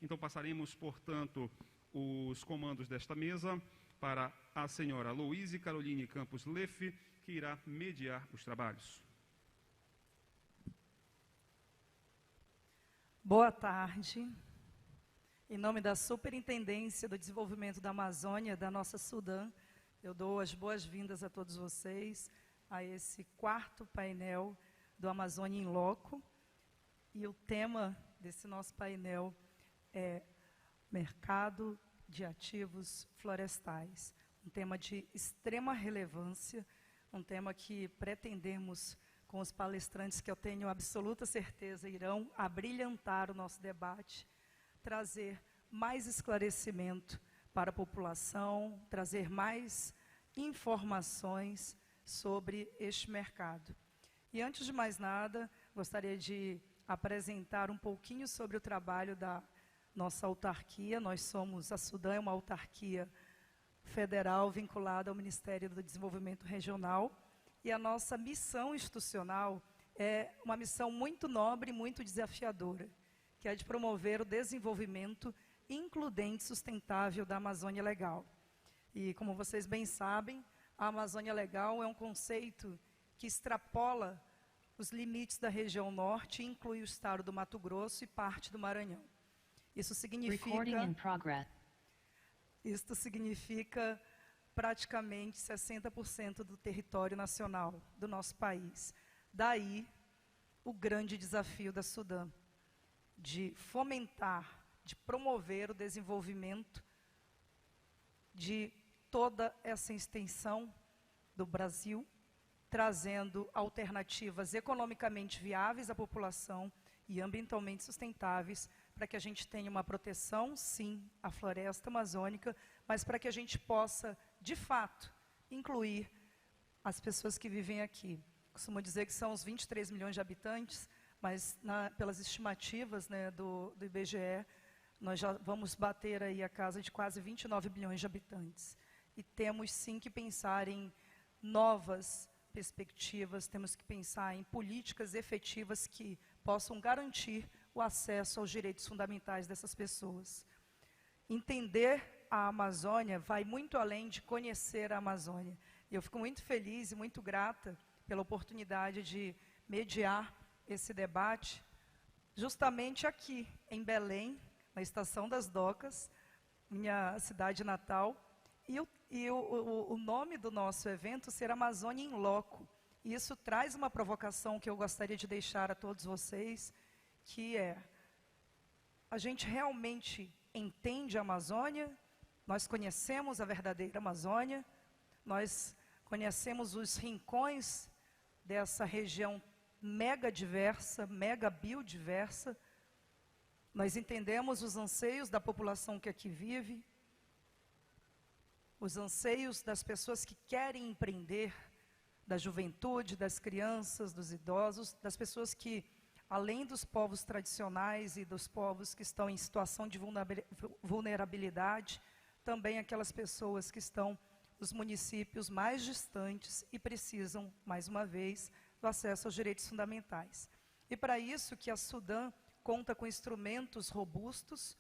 Então passaremos, portanto, os comandos desta mesa para a senhora Louise Caroline Campos Leff, que irá mediar os trabalhos. Boa tarde. Em nome da Superintendência do Desenvolvimento da Amazônia, da nossa Sudã, eu dou as boas-vindas a todos vocês a esse quarto painel do Amazônia em Loco. E o tema desse nosso painel é Mercado de Ativos Florestais. Um tema de extrema relevância, um tema que pretendemos, com os palestrantes que eu tenho absoluta certeza irão abrilhantar o nosso debate, trazer mais esclarecimento para a população, trazer mais informações sobre este mercado. E antes de mais nada, gostaria de apresentar um pouquinho sobre o trabalho da nossa autarquia. Nós somos, a Sudã é uma autarquia federal vinculada ao Ministério do Desenvolvimento Regional, e a nossa missão institucional é uma missão muito nobre e muito desafiadora, que é de promover o desenvolvimento includente e sustentável da Amazônia Legal. E, como vocês bem sabem, a Amazônia Legal é um conceito que extrapola os limites da região norte e inclui o estado do Mato Grosso e parte do Maranhão. Isso significa praticamente 60% do território nacional do nosso país. Daí, o grande desafio da Sudã, de fomentar, de promover o desenvolvimento de toda essa extensão do Brasil, trazendo alternativas economicamente viáveis à população e ambientalmente sustentáveis, para que a gente tenha uma proteção, sim, à floresta amazônica, mas para que a gente possa, de fato, incluir as pessoas que vivem aqui. Costumo dizer que são os 23 milhões de habitantes, mas pelas estimativas, né, do IBGE, nós já vamos bater aí a casa de quase 29 milhões de habitantes. E temos, sim, que pensar em novas perspectivas, temos que pensar em políticas efetivas que possam garantir o acesso aos direitos fundamentais dessas pessoas. Entender a Amazônia vai muito além de conhecer a Amazônia. E eu fico muito feliz e muito grata pela oportunidade de mediar esse debate, justamente aqui, em Belém, na Estação das Docas, minha cidade natal. E o nome do nosso evento será Amazônia em Loco. E isso traz uma provocação que eu gostaria de deixar a todos vocês, que é: a gente realmente entende a Amazônia? Nós conhecemos a verdadeira Amazônia? Nós conhecemos os rincões dessa região mega diversa, mega biodiversa? Nós entendemos os anseios da população que aqui vive, os anseios das pessoas que querem empreender, da juventude, das crianças, dos idosos, das pessoas que, além dos povos tradicionais e dos povos que estão em situação de vulnerabilidade, também aquelas pessoas que estão nos municípios mais distantes e precisam, mais uma vez, do acesso aos direitos fundamentais. E para isso que a Sudã conta com instrumentos robustos,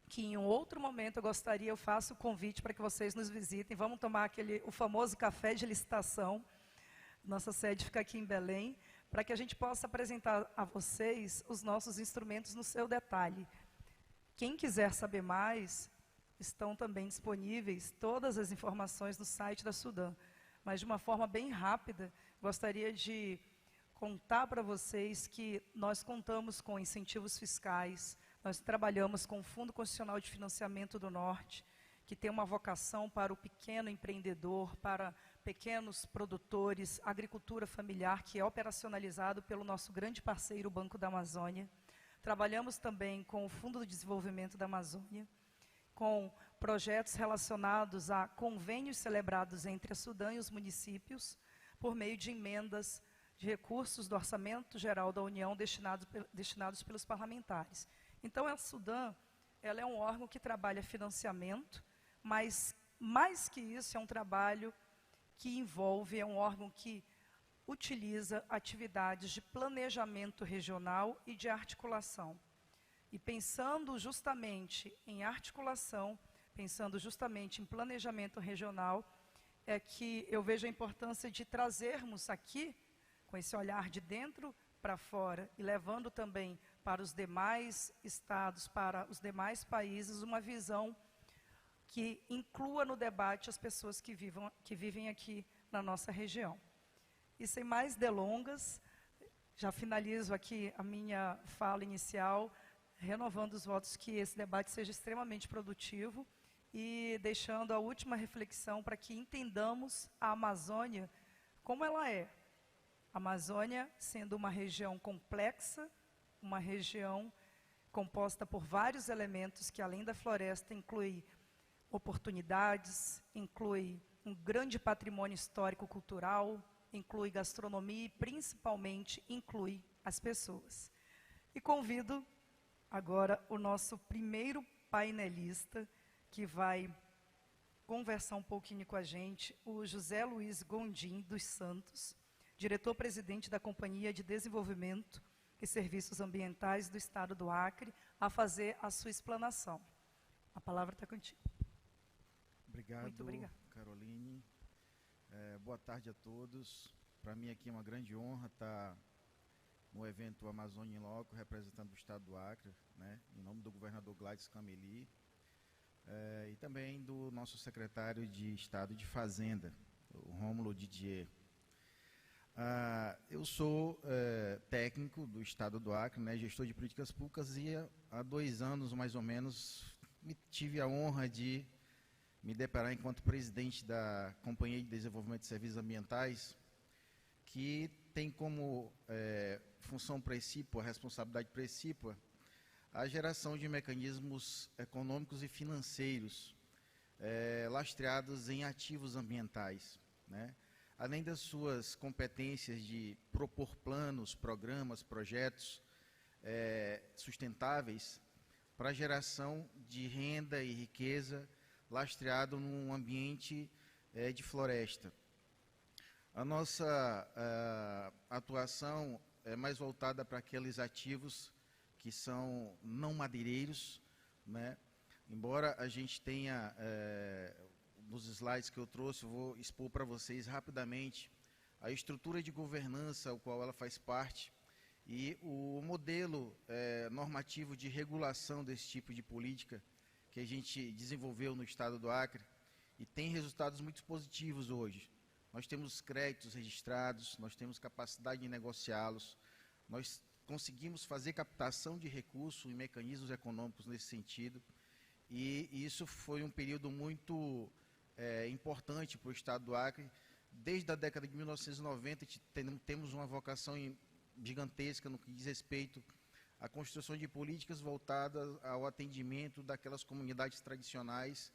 que em um outro momento eu faço o convite para que vocês nos visitem. Vamos tomar o famoso café de licitação. Nossa sede fica aqui em Belém, para que a gente possa apresentar a vocês os nossos instrumentos no seu detalhe. Quem quiser saber mais, estão também disponíveis todas as informações no site da Sudã. Mas, de uma forma bem rápida, gostaria de contar para vocês que nós contamos com incentivos fiscais, nós trabalhamos com o Fundo Constitucional de Financiamento do Norte, que tem uma vocação para o pequeno empreendedor, para pequenos produtores, agricultura familiar, que é operacionalizado pelo nosso grande parceiro, o Banco da Amazônia. Trabalhamos também com o Fundo de Desenvolvimento da Amazônia, com projetos relacionados a convênios celebrados entre a Sudã e os municípios, por meio de emendas de recursos do Orçamento Geral da União destinados pelos parlamentares. Então, a Sudã, ela é um órgão que trabalha financiamento, mas, mais que isso, é um trabalho que envolve, é um órgão que utiliza atividades de planejamento regional e de articulação. E pensando justamente em articulação, pensando justamente em planejamento regional, é que eu vejo a importância de trazermos aqui, com esse olhar de dentro para fora, e levando também para os demais estados, para os demais países, uma visão que inclua no debate as pessoas que vivem aqui na nossa região. E sem mais delongas, já finalizo aqui a minha fala inicial, renovando os votos que esse debate seja extremamente produtivo e deixando a última reflexão para que entendamos a Amazônia como ela é. A Amazônia sendo uma região complexa, uma região composta por vários elementos que, além da floresta, inclui oportunidades, inclui um grande patrimônio histórico-cultural, inclui gastronomia e, principalmente, inclui as pessoas. E convido agora o nosso primeiro painelista, que vai conversar um pouquinho com a gente, o José Luiz Gondim dos Santos, diretor-presidente da Companhia de Desenvolvimento e Serviços Ambientais do Estado do Acre, a fazer a sua explanação. A palavra está contigo. Obrigado, muito obrigado. Caroline. Boa tarde a todos. Para mim aqui é uma grande honra estar no evento Amazônia em Loco, representando o Estado do Acre, né, em nome do governador Gladys Cameli, e também do nosso secretário de Estado de Fazenda, o Rômulo Didier. Eu sou técnico do Estado do Acre, né, gestor de políticas públicas, e há 2 anos, mais ou menos, tive a honra de me deparar enquanto presidente da Companhia de Desenvolvimento de Serviços Ambientais, que tem como função precípua, responsabilidade precípua, a geração de mecanismos econômicos e financeiros lastreados em ativos ambientais, né? Além das suas competências de propor planos, programas, projetos sustentáveis para a geração de renda e riqueza lastreado num ambiente de floresta. A nossa atuação é mais voltada para aqueles ativos que são não madeireiros, né? Embora a gente tenha, nos slides que eu trouxe, eu vou expor para vocês rapidamente a estrutura de governança ao qual ela faz parte e o modelo normativo de regulação desse tipo de política que a gente desenvolveu no Estado do Acre e tem resultados muito positivos hoje. Nós temos créditos registrados, nós temos capacidade de negociá-los, nós conseguimos fazer captação de recursos e mecanismos econômicos nesse sentido, e isso foi um período muito importante para o Estado do Acre. Desde a década de 1990, temos uma vocação gigantesca no que diz respeito à construção de políticas voltadas ao atendimento daquelas comunidades tradicionais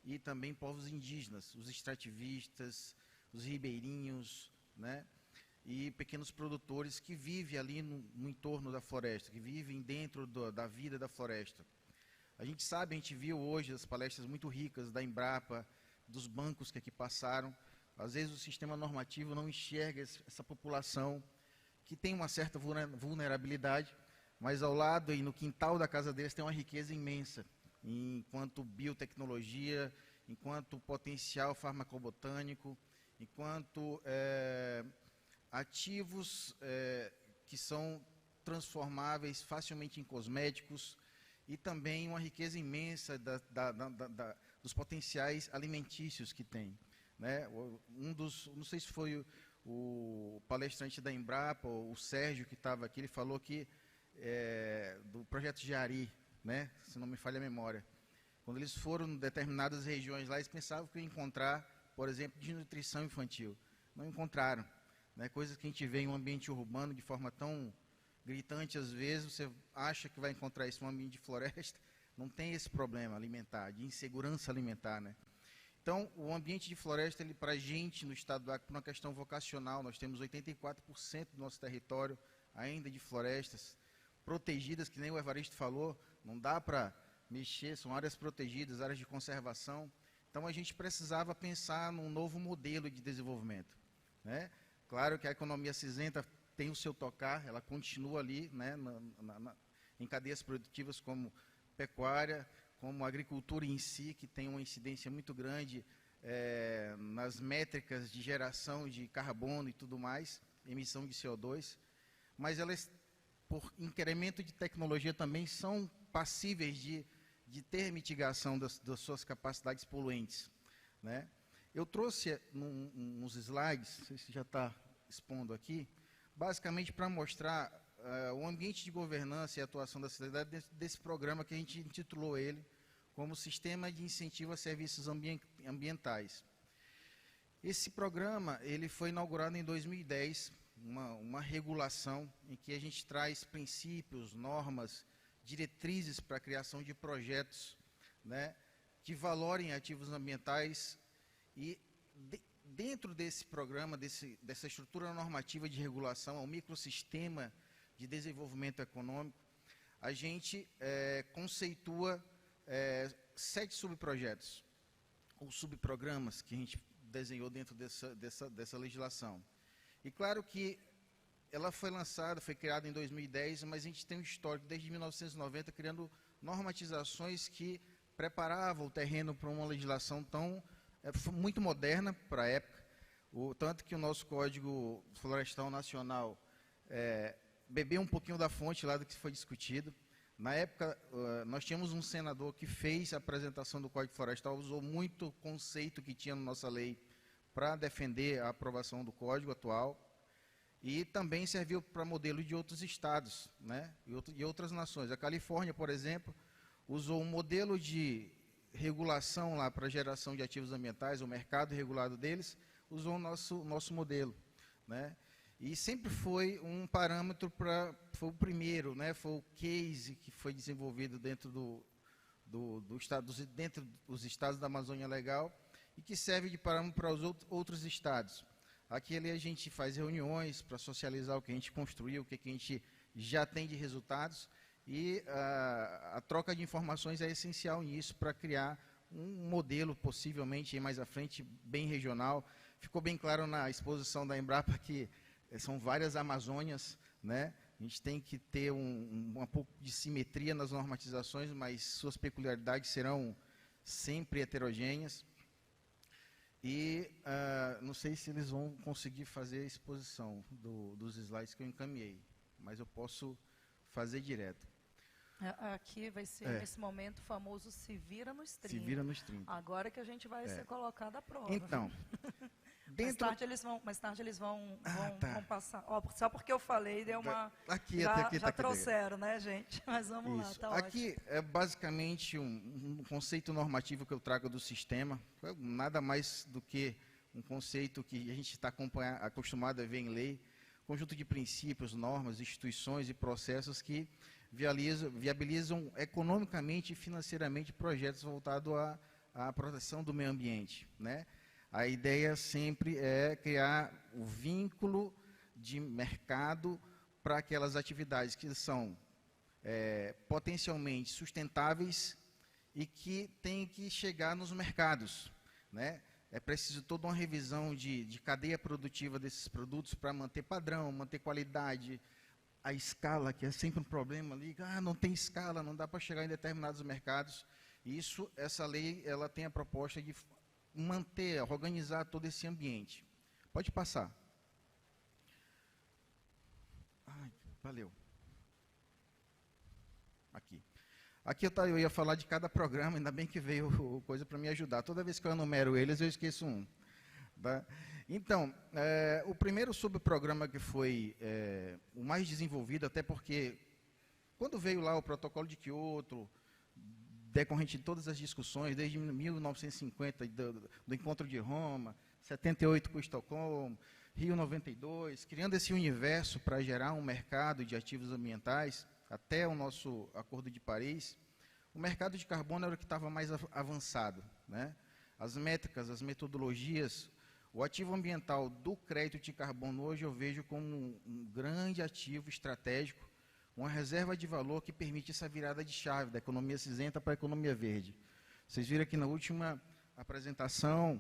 e também povos indígenas, os extrativistas, os ribeirinhos, né, e pequenos produtores que vivem ali no entorno da floresta, que vivem dentro da vida da floresta. A gente viu hoje as palestras muito ricas da Embrapa, dos bancos que aqui passaram. Às vezes o sistema normativo não enxerga essa população que tem uma certa vulnerabilidade, mas ao lado e no quintal da casa deles tem uma riqueza imensa, enquanto biotecnologia, enquanto potencial farmacobotânico, enquanto ativos que são transformáveis facilmente em cosméticos, e também uma riqueza imensa dos potenciais alimentícios que tem, né? Não sei se foi o palestrante da Embrapa, o Sérgio, que estava aqui, ele falou que do projeto Jari, né? Se não me falha a memória. Quando eles foram em determinadas regiões lá, eles pensavam que iam encontrar, por exemplo, desnutrição infantil. Não encontraram, né? Coisas que a gente vê em um ambiente urbano de forma tão gritante, às vezes, você acha que vai encontrar isso em um ambiente de floresta, não tem esse problema alimentar, de insegurança alimentar, né? Então, o ambiente de floresta, para a gente, no Estado do Acre, por uma questão vocacional, nós temos 84% do nosso território ainda de florestas protegidas, que nem o Evaristo falou, não dá para mexer, são áreas protegidas, áreas de conservação. Então, a gente precisava pensar num novo modelo de desenvolvimento, né? Claro que a economia cinzenta tem o seu tocar, ela continua ali, né, em cadeias produtivas como pecuária, como agricultura em si, que tem uma incidência muito grande nas métricas de geração de carbono e tudo mais, emissão de CO2, mas elas, por incremento de tecnologia, também são passíveis de ter mitigação das suas capacidades poluentes, né? Eu trouxe uns slides, não sei se já está expondo aqui, basicamente para mostrar o ambiente de governança e atuação da sociedade desse programa que a gente intitulou ele como Sistema de Incentivo a Serviços Ambientais. Esse programa ele foi inaugurado em 2010, uma regulação em que a gente traz princípios, normas, diretrizes para a criação de projetos, né, que valorem ativos ambientais e dentro desse programa, dessa estrutura normativa de regulação, ao microsistema de desenvolvimento econômico, a gente conceitua 7 subprojetos, ou subprogramas, que a gente desenhou dentro dessa legislação. E claro que ela foi lançada, foi criada em 2010, mas a gente tem um histórico desde 1990, criando normatizações que preparavam o terreno para uma legislação muito moderna para a época, tanto que o nosso Código Florestal Nacional bebeu um pouquinho da fonte lá do que foi discutido. Na época, nós tínhamos um senador que fez a apresentação do Código Florestal, usou muito conceito que tinha na nossa lei para defender a aprovação do Código atual, e também serviu para modelo de outros estados, né, e outras nações. A Califórnia, por exemplo, usou um modelo de regulação lá para geração de ativos ambientais, o mercado regulado deles, usou o nosso modelo, né? E sempre foi um parâmetro foi o primeiro, né? Foi o case que foi desenvolvido dentro dentro dos estados da Amazônia Legal e que serve de parâmetro para os outros estados. Aqui ali a gente faz reuniões para socializar o que a gente construiu, o que a gente já tem de resultados, e a troca de informações é essencial nisso para criar um modelo, possivelmente, mais à frente, bem regional. Ficou bem claro na exposição da Embrapa que são várias Amazônias, né? A gente tem que ter um pouco de simetria nas normatizações, mas suas peculiaridades serão sempre heterogêneas. E não sei se eles vão conseguir fazer a exposição dos slides que eu encaminhei, mas eu posso fazer direto. Aqui vai ser, nesse momento, o famoso se vira nos 30. Se vira nos 30. Agora que a gente vai ser colocado à prova. Então, mais tarde eles vão passar. Só porque eu falei, deu uma... Já trouxeram, né, gente? Mas vamos lá, tá ótimo. Aqui é basicamente um conceito normativo que eu trago do sistema, nada mais do que um conceito que a gente está acostumado a ver em lei, conjunto de princípios, normas, instituições e processos que viabilizam economicamente e financeiramente projetos voltados à proteção do meio ambiente, né? A ideia sempre é criar o vínculo de mercado para aquelas atividades que são potencialmente sustentáveis e que têm que chegar nos mercados, né? É preciso toda uma revisão de cadeia produtiva desses produtos para manter padrão, manter qualidade, a escala, que é sempre um problema ali, não tem escala, não dá para chegar em determinados mercados. Essa lei, ela tem a proposta de manter, organizar todo esse ambiente. Pode passar. Valeu. Aqui eu ia falar de cada programa, ainda bem que veio coisa para me ajudar. Toda vez que eu enumero eles, eu esqueço um. Tá? Então, o primeiro subprograma que foi o mais desenvolvido, até porque quando veio lá o protocolo de Kyoto, decorrente de todas as discussões, desde 1950, do encontro de Roma, 78 com Estocolmo, Rio 92, criando esse universo para gerar um mercado de ativos ambientais, até o nosso Acordo de Paris, o mercado de carbono era o que estava mais avançado, né? As métricas, as metodologias, o ativo ambiental do crédito de carbono hoje eu vejo como um grande ativo estratégico, uma reserva de valor que permite essa virada de chave da economia cinzenta para a economia verde. Vocês viram aqui na última apresentação,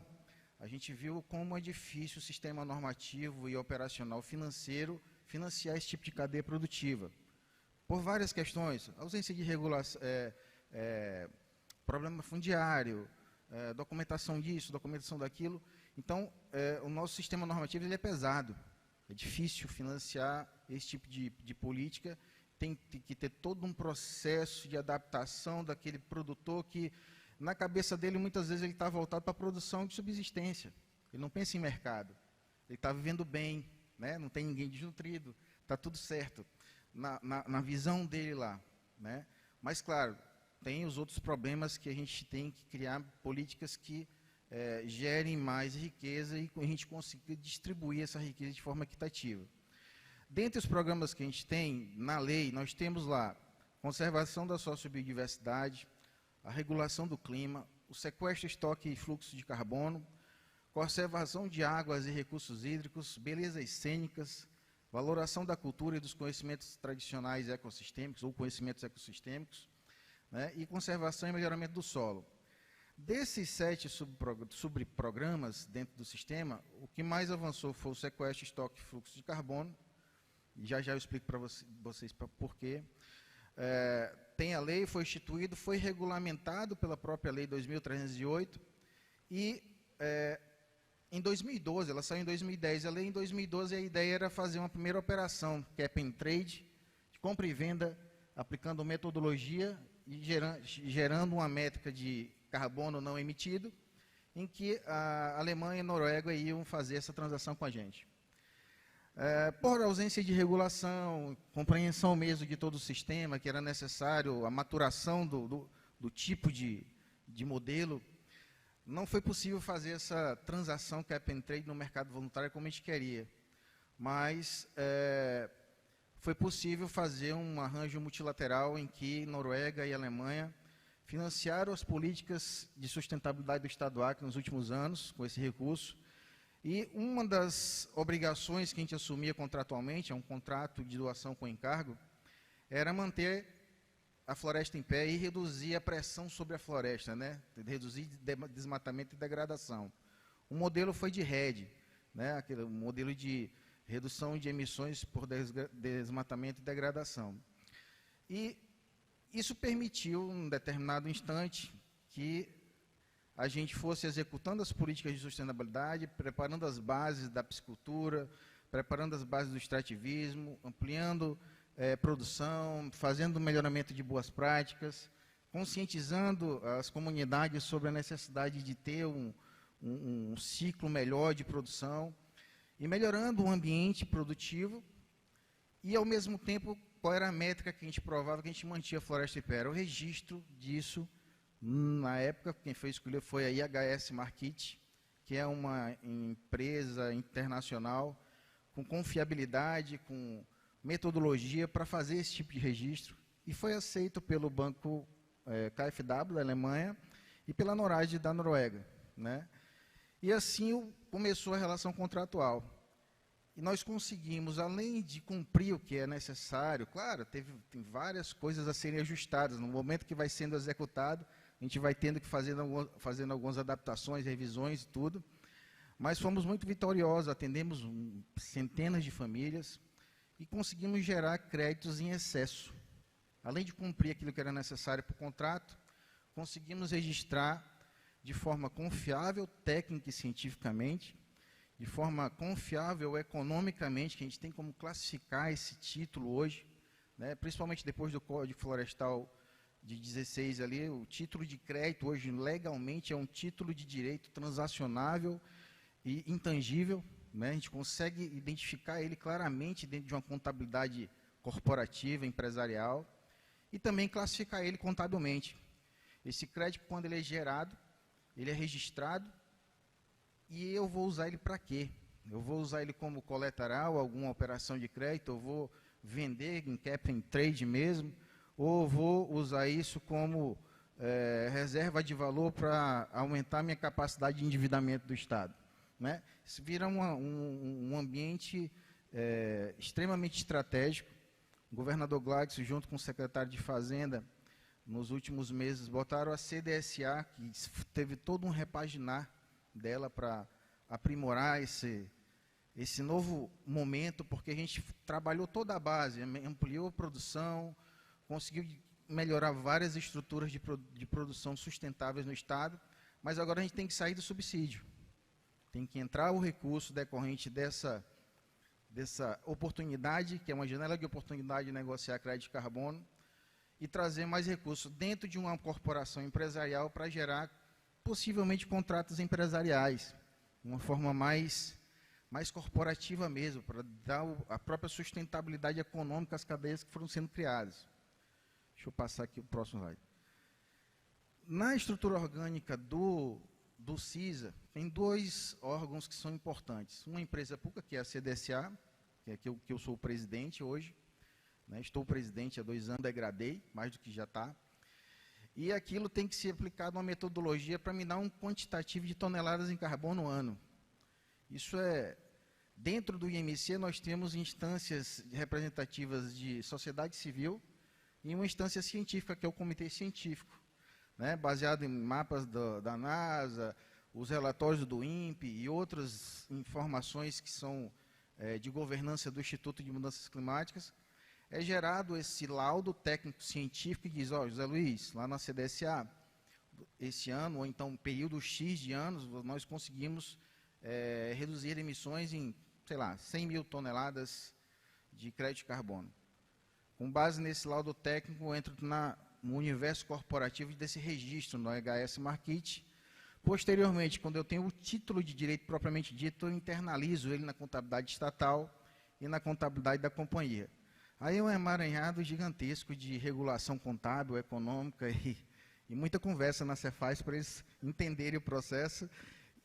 a gente viu como é difícil o sistema normativo e operacional financeiro financiar esse tipo de cadeia produtiva. por várias questões, ausência de regulação, problema fundiário, documentação disso, documentação daquilo. Então, o nosso sistema normativo ele é pesado, é difícil financiar esse tipo de política, tem que ter todo um processo de adaptação daquele produtor que, na cabeça dele, muitas vezes ele está voltado para a produção de subsistência, ele não pensa em mercado, ele está vivendo bem, né? Não tem ninguém desnutrido, está tudo certo, na visão dele lá, né? Mas, claro, tem os outros problemas que a gente tem que criar políticas que gerem mais riqueza e a gente consiga distribuir essa riqueza de forma equitativa. Dentre os programas que a gente tem, na lei, nós temos lá conservação da sociobiodiversidade, a regulação do clima, o sequestro, estoque e fluxo de carbono, conservação de águas e recursos hídricos, belezas cênicas, valoração da cultura e dos conhecimentos tradicionais ecossistêmicos ou conhecimentos ecossistêmicos, né, e conservação e melhoramento do solo. Desses 7 subprogramas dentro do sistema, o que mais avançou foi o sequestro, estoque e fluxo de carbono, e já eu explico para vocês por quê. Tem a lei, foi instituído, foi regulamentado pela própria lei 2308, e em 2012, ela saiu em 2010, a lei em 2012, a ideia era fazer uma primeira operação, cap and trade, de compra e venda, aplicando metodologia e gerando uma métrica de carbono não emitido, em que a Alemanha e a Noruega iam fazer essa transação com a gente. Por ausência de regulação, compreensão mesmo de todo o sistema, que era necessário a maturação do tipo de modelo, não foi possível fazer essa transação cap and trade no mercado voluntário como a gente queria. Mas foi possível fazer um arranjo multilateral em que Noruega e Alemanha financiaram as políticas de sustentabilidade do Estado do Acre nos últimos anos, com esse recurso. E uma das obrigações que a gente assumia contratualmente, é um contrato de doação com encargo, era manter a floresta em pé e reduzir a pressão sobre a floresta, né? Reduzir desmatamento e degradação. O modelo foi de REDD, né? Aquele modelo de redução de emissões por desmatamento e degradação. E isso permitiu, em um determinado instante, que a gente fosse executando as políticas de sustentabilidade, preparando as bases da piscicultura, preparando as bases do extrativismo, ampliando produção, fazendo melhoramento de boas práticas, conscientizando as comunidades sobre a necessidade de ter um ciclo melhor de produção e melhorando o ambiente produtivo e, ao mesmo tempo, qual era a métrica que a gente provava que a gente mantinha a floresta em pé? Era o registro disso. Na época, quem foi escolher foi a IHS Markit, que é uma empresa internacional com confiabilidade, com metodologia para fazer esse tipo de registro, e foi aceito pelo banco KfW da Alemanha e pela NORAD da Noruega, né? E assim começou a relação contratual. E nós conseguimos, além de cumprir o que é necessário, claro, tem várias coisas a serem ajustadas. No momento que vai sendo executado, a gente vai tendo que fazendo algumas adaptações, revisões e tudo, mas fomos muito vitoriosos, atendemos centenas de famílias e conseguimos gerar créditos em excesso. Além de cumprir aquilo que era necessário para o contrato, conseguimos registrar de forma confiável, técnica e cientificamente, de forma confiável economicamente, que a gente tem como classificar esse título hoje, né, principalmente depois do Código Florestal de 16 ali, o título de crédito hoje legalmente é um título de direito transacionável e intangível, né? A gente consegue identificar ele claramente dentro de uma contabilidade corporativa, empresarial, e também classificar ele contabilmente. Esse crédito, quando ele é gerado, ele é registrado, e eu vou usar ele para quê? Eu vou usar ele como colateral, alguma operação de crédito, eu vou vender em cap and trade mesmo, ou vou usar isso como reserva de valor para aumentar minha capacidade de endividamento do Estado, né? Isso vira um ambiente extremamente estratégico. O governador Gladys, junto com o secretário de Fazenda, nos últimos meses, botaram a CDSA, que teve todo um repaginar dela para aprimorar esse novo momento, porque a gente trabalhou toda a base, ampliou a produção, conseguiu melhorar várias estruturas de produção sustentáveis no Estado, mas agora a gente tem que sair do subsídio. Tem que entrar o recurso decorrente dessa oportunidade, que é uma janela de oportunidade de negociar crédito de carbono, e trazer mais recursos dentro de uma corporação empresarial para gerar, possivelmente, contratos empresariais, uma forma mais corporativa mesmo, para dar a própria sustentabilidade econômica às cadeias que foram sendo criadas. Deixa eu passar aqui o próximo slide. Na estrutura orgânica do CISA, tem dois órgãos que são importantes. Uma empresa pública, que é a CDSA, que é que eu sou o presidente hoje, né? Estou presidente há 2 anos, degradei, mais do que já está. E aquilo tem que ser aplicado uma metodologia para me dar um quantitativo de toneladas em carbono ano. Isso é, dentro do IMC, nós temos instâncias representativas de sociedade civil e uma instância científica, que é o Comitê Científico, né, baseado em mapas da NASA, os relatórios do INPE e outras informações que são de governança do Instituto de Mudanças Climáticas. É gerado esse laudo técnico-científico que diz, ó, José Luiz, lá na CDSA, esse ano, ou então período X de anos, nós conseguimos reduzir emissões em, sei lá, 100 mil toneladas de crédito de carbono. Com base nesse laudo técnico, eu entro no universo corporativo desse registro, no HS Markit. Posteriormente, quando eu tenho o título de direito propriamente dito, eu internalizo ele na contabilidade estatal e na contabilidade da companhia. Aí é um emaranhado gigantesco de regulação contábil, econômica e muita conversa na Cefaz para eles entenderem o processo,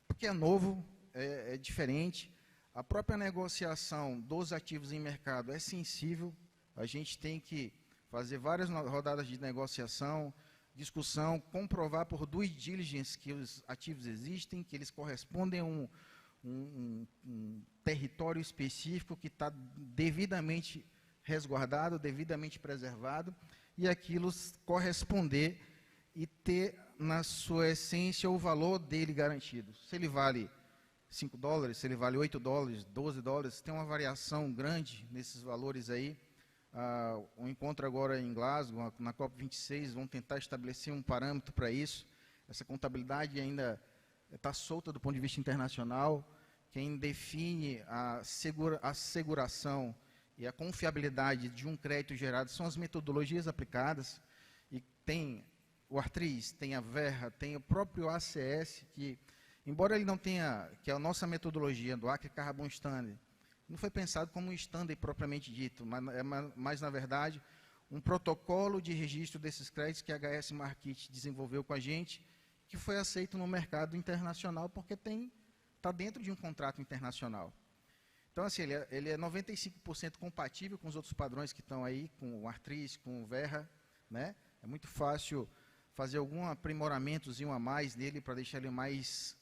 porque é novo, é diferente. A própria negociação dos ativos em mercado é sensível, a gente tem que fazer várias rodadas de negociação, discussão, comprovar por due diligence que os ativos existem, que eles correspondem a um território específico que está devidamente resguardado, devidamente preservado, e aquilo corresponder e ter, na sua essência, o valor dele garantido. Se ele vale $5, se ele vale $8, $12, tem uma variação grande nesses valores aí. O encontro agora em Glasgow, na COP26, vão tentar estabelecer um parâmetro para isso. Essa contabilidade ainda está solta do ponto de vista internacional. Quem define a asseguração e a confiabilidade de um crédito gerado são as metodologias aplicadas, e tem o Artriz, tem a Verra, tem o próprio ACS, que, embora ele não tenha, que é a nossa metodologia do Acre Carbon Standard, não foi pensado como um standard propriamente dito, mas na verdade, um protocolo de registro desses créditos que a HS Markit desenvolveu com a gente, que foi aceito no mercado internacional, porque está dentro de um contrato internacional. Então, assim, ele é 95% compatível com os outros padrões que estão aí, com o Artriz, com o Verra, né? É muito fácil fazer algum aprimoramentozinho a mais nele para deixar ele mais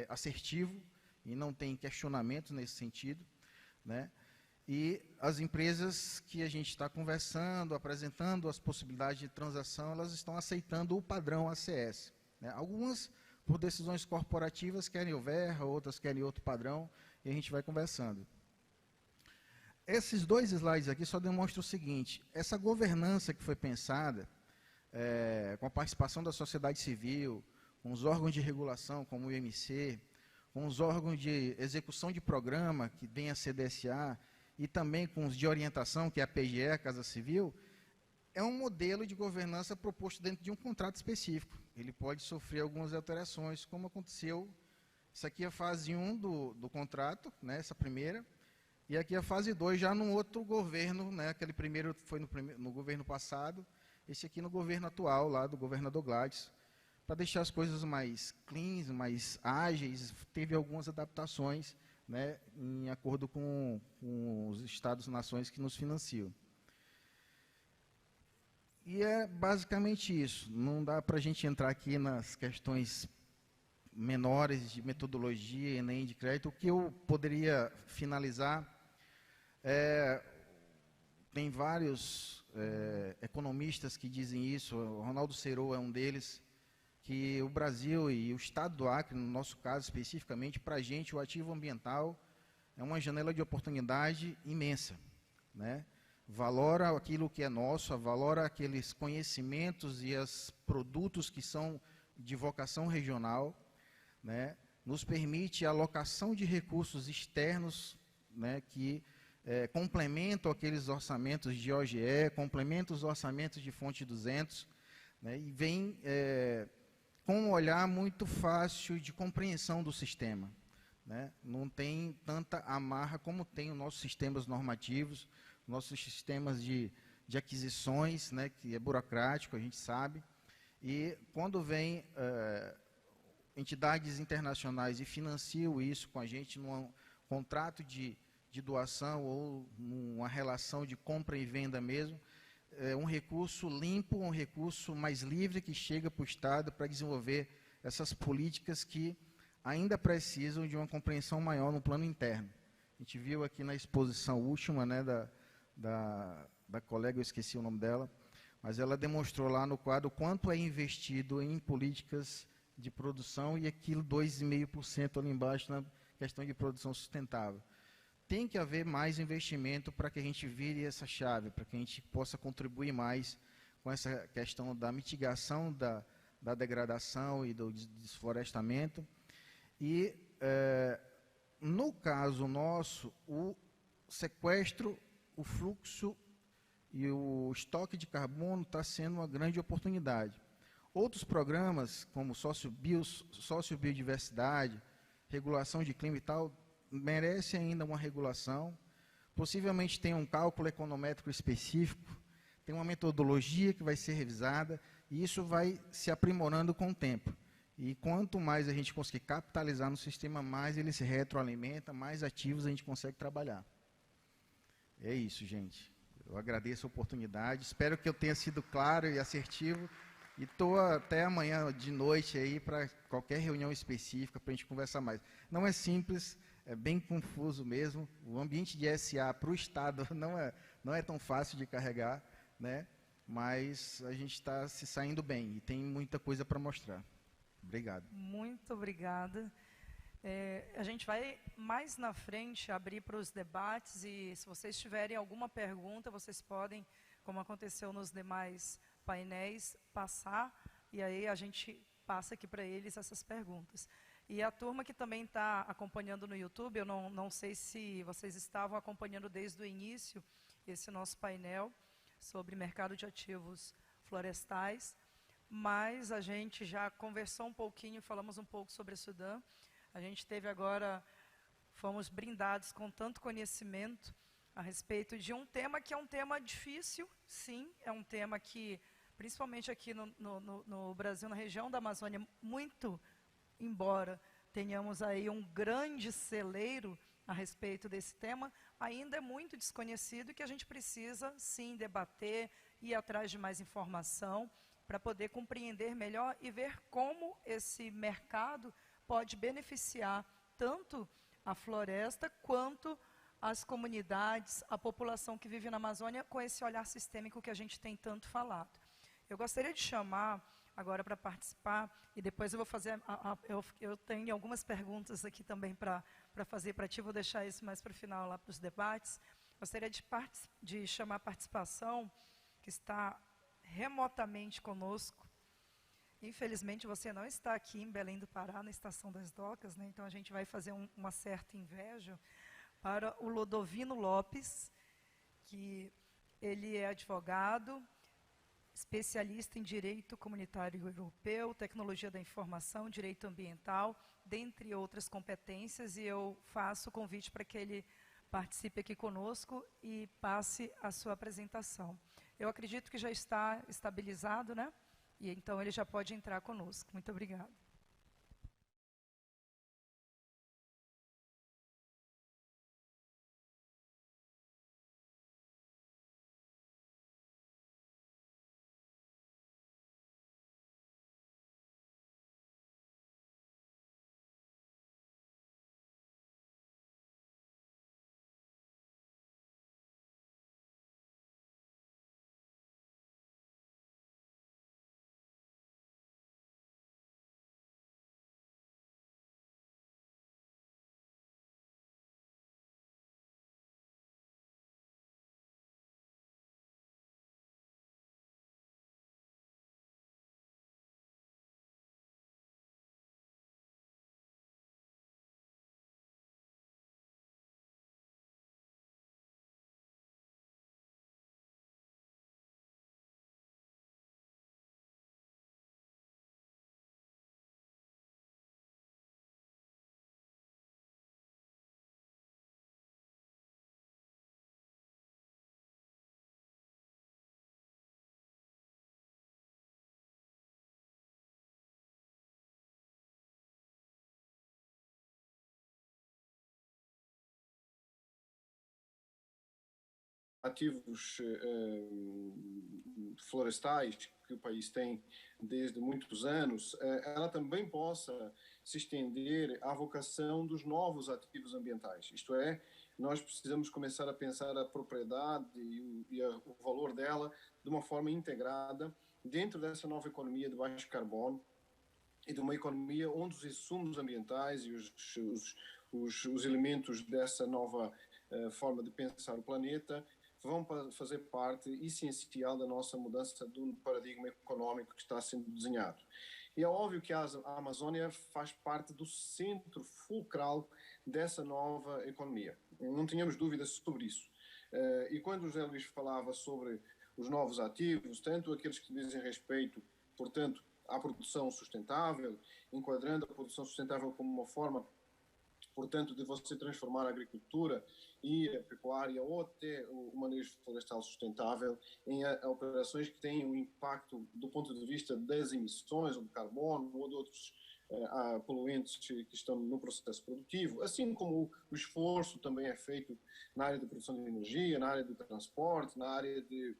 assertivo, e não tem questionamentos nesse sentido, né? E as empresas que a gente está conversando, apresentando as possibilidades de transação, elas estão aceitando o padrão ACS, né? Algumas, por decisões corporativas, querem o Verra, outras querem outro padrão, e a gente vai conversando. Esses 2 slides aqui só demonstram o seguinte: essa governança que foi pensada, com a participação da sociedade civil, com os órgãos de regulação, como o IMC, com os órgãos de execução de programa, que vem a CDSA, e também com os de orientação, que é a PGE, a Casa Civil, é um modelo de governança proposto dentro de um contrato específico. Ele pode sofrer algumas alterações, como aconteceu. Isso aqui é a fase 1 do contrato, né, essa primeira, e aqui a fase 2 já num outro governo, né, aquele primeiro foi no governo passado, esse aqui no governo atual, lá do governador Gladys, para deixar as coisas mais cleans, mais ágeis. Teve algumas adaptações, né, em acordo com os Estados-nações que nos financiam. E é basicamente isso. Não dá para a gente entrar aqui nas questões menores de metodologia e nem de crédito. O que eu poderia finalizar tem vários economistas que dizem isso, o Ronaldo Serô é um deles, que o Brasil e o estado do Acre, no nosso caso especificamente, para a gente o ativo ambiental é uma janela de oportunidade imensa, né? Valora aquilo que é nosso, valora aqueles conhecimentos e os produtos que são de vocação regional, né? Nos permite a alocação de recursos externos, né, que complementam aqueles orçamentos de OGE, complementam os orçamentos de Fonte 200, né, e vem com um olhar muito fácil de compreensão do sistema, né? Não tem tanta amarra como tem os nossos sistemas normativos, nossos sistemas de aquisições, né, que é burocrático, a gente sabe, e quando vem entidades internacionais e financiam isso com a gente num contrato de doação ou numa relação de compra e venda mesmo, é um recurso limpo, um recurso mais livre que chega para o Estado para desenvolver essas políticas que ainda precisam de uma compreensão maior no plano interno. A gente viu aqui na exposição última, né, da colega, eu esqueci o nome dela, mas ela demonstrou lá no quadro quanto é investido em políticas de produção e aquilo 2,5% ali embaixo na questão de produção sustentável. Tem que haver mais investimento para que a gente vire essa chave, para que a gente possa contribuir mais com essa questão da mitigação da degradação e do desflorestamento. E, no caso nosso, o sequestro, o fluxo e o estoque de carbono está sendo uma grande oportunidade. Outros programas, como sociobiodiversidade, regulação de clima e tal, merecem ainda uma regulação, possivelmente tem um cálculo econométrico específico, tem uma metodologia que vai ser revisada, e isso vai se aprimorando com o tempo. E quanto mais a gente conseguir capitalizar no sistema, mais ele se retroalimenta, mais ativos a gente consegue trabalhar. É isso, gente. Eu agradeço a oportunidade, espero que eu tenha sido claro e assertivo, e estou até amanhã de noite aí para qualquer reunião específica para a gente conversar mais. Não é simples, é bem confuso mesmo. O ambiente de SA para o Estado não é tão fácil de carregar, né? Mas a gente está se saindo bem e tem muita coisa para mostrar. Obrigado. Muito obrigada. A gente vai mais na frente abrir para os debates e se vocês tiverem alguma pergunta, vocês podem, como aconteceu nos demais painéis, passar e aí a gente passa aqui para eles essas perguntas. E a turma que também está acompanhando no YouTube, eu não sei se vocês estavam acompanhando desde o início esse nosso painel sobre mercado de ativos florestais, mas a gente já conversou um pouquinho, falamos um pouco sobre a Sudam. A gente teve agora, fomos brindados com tanto conhecimento a respeito de um tema que é um tema difícil, sim, é um tema que, principalmente aqui no Brasil, na região da Amazônia, muito, embora tenhamos aí um grande celeiro a respeito desse tema, ainda é muito desconhecido e que a gente precisa, sim, debater, ir atrás de mais informação, para poder compreender melhor e ver como esse mercado pode beneficiar tanto a floresta quanto as comunidades, a população que vive na Amazônia, com esse olhar sistêmico que a gente tem tanto falado. Eu gostaria de chamar agora para participar, e depois eu vou fazer, eu tenho algumas perguntas aqui também para fazer para ti, vou deixar isso mais para o final, lá para os debates. Gostaria de chamar a participação, que está remotamente conosco. Infelizmente, você não está aqui em Belém do Pará, na Estação das Docas, né? Então a gente vai fazer uma certa inveja para o Lodovino Lopes, que ele é advogado, especialista em direito comunitário europeu, tecnologia da informação, direito ambiental, dentre outras competências, e eu faço o convite para que ele participe aqui conosco e passe a sua apresentação. Eu acredito que já está estabilizado, né? E então ele já pode entrar conosco. Muito obrigada. ativos florestais que o país tem desde muitos anos, ela também possa se estender à vocação dos novos ativos ambientais. Isto é, nós precisamos começar a pensar a propriedade e o valor dela de uma forma integrada dentro dessa nova economia de baixo carbono e de uma economia onde os insumos ambientais e os elementos dessa nova forma de pensar o planeta vão fazer parte essencial da nossa mudança do paradigma econômico que está sendo desenhado. E é óbvio que a Amazônia faz parte do centro fulcral dessa nova economia. Não tínhamos dúvidas sobre isso. E quando o José Luís falava sobre os novos ativos, tanto aqueles que dizem respeito, portanto, à produção sustentável, enquadrando a produção sustentável como uma forma, portanto, de você transformar a agricultura e a pecuária ou até o manejo florestal sustentável em operações que têm um impacto do ponto de vista das emissões ou do carbono ou de outros poluentes que estão no processo produtivo, assim como o esforço também é feito na área de produção de energia, na área de transporte, na área de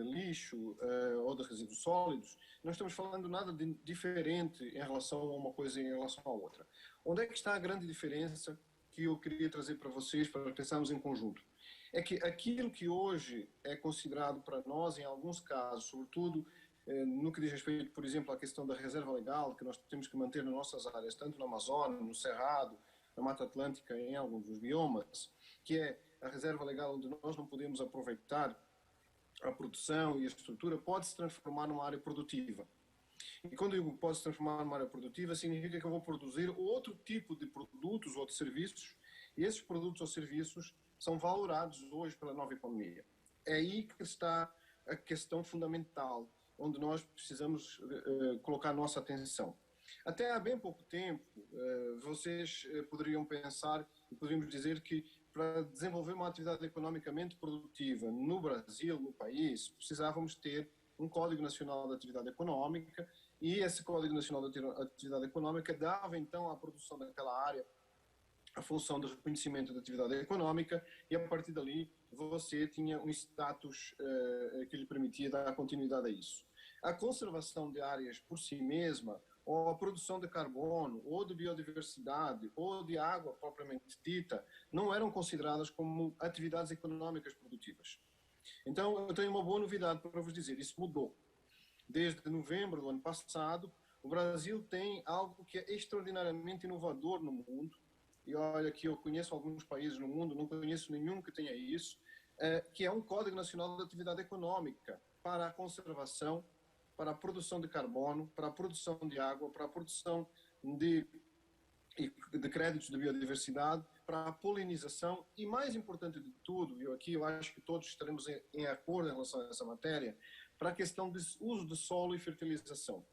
lixo ou de resíduos sólidos. Não estamos falando nada de diferente em relação a uma coisa e em relação à outra. Onde é que está a grande diferença que eu queria trazer para vocês, para pensarmos em conjunto? É que aquilo que hoje é considerado para nós, em alguns casos, sobretudo no que diz respeito, por exemplo, à questão da reserva legal, que nós temos que manter nas nossas áreas, tanto na Amazônia, no Cerrado, na Mata Atlântica, em alguns dos biomas, que é a reserva legal onde nós não podemos aproveitar a produção e a estrutura, pode se transformar numa área produtiva. E quando eu digo pode se transformar numa área produtiva, significa que eu vou produzir outro tipo de produtos ou de serviços, e esses produtos ou serviços são valorados hoje pela nova economia. É aí que está a questão fundamental, onde nós precisamos colocar nossa atenção. Até há bem pouco tempo, vocês poderiam pensar e poderíamos dizer que para desenvolver uma atividade economicamente produtiva no Brasil, no país, precisávamos ter um Código Nacional de Atividade Econômica, e esse Código Nacional de Atividade Econômica dava então à produção daquela área a função de reconhecimento da atividade econômica, e a partir dali você tinha um status que lhe permitia dar continuidade a isso. A conservação de áreas por si mesma, ou a produção de carbono, ou de biodiversidade, ou de água propriamente dita, não eram consideradas como atividades econômicas produtivas. Então, eu tenho uma boa novidade para vos dizer, isso mudou. Desde novembro do ano passado, o Brasil tem algo que é extraordinariamente inovador no mundo, e olha que eu conheço alguns países no mundo, não conheço nenhum que tenha isso, que é um Código Nacional de Atividade Econômica para a conservação, para a produção de carbono, para a produção de água, para a produção de créditos de biodiversidade, para a polinização e, mais importante de tudo, e eu acho que todos estaremos em acordo em relação a essa matéria, para a questão do uso de solo e fertilização.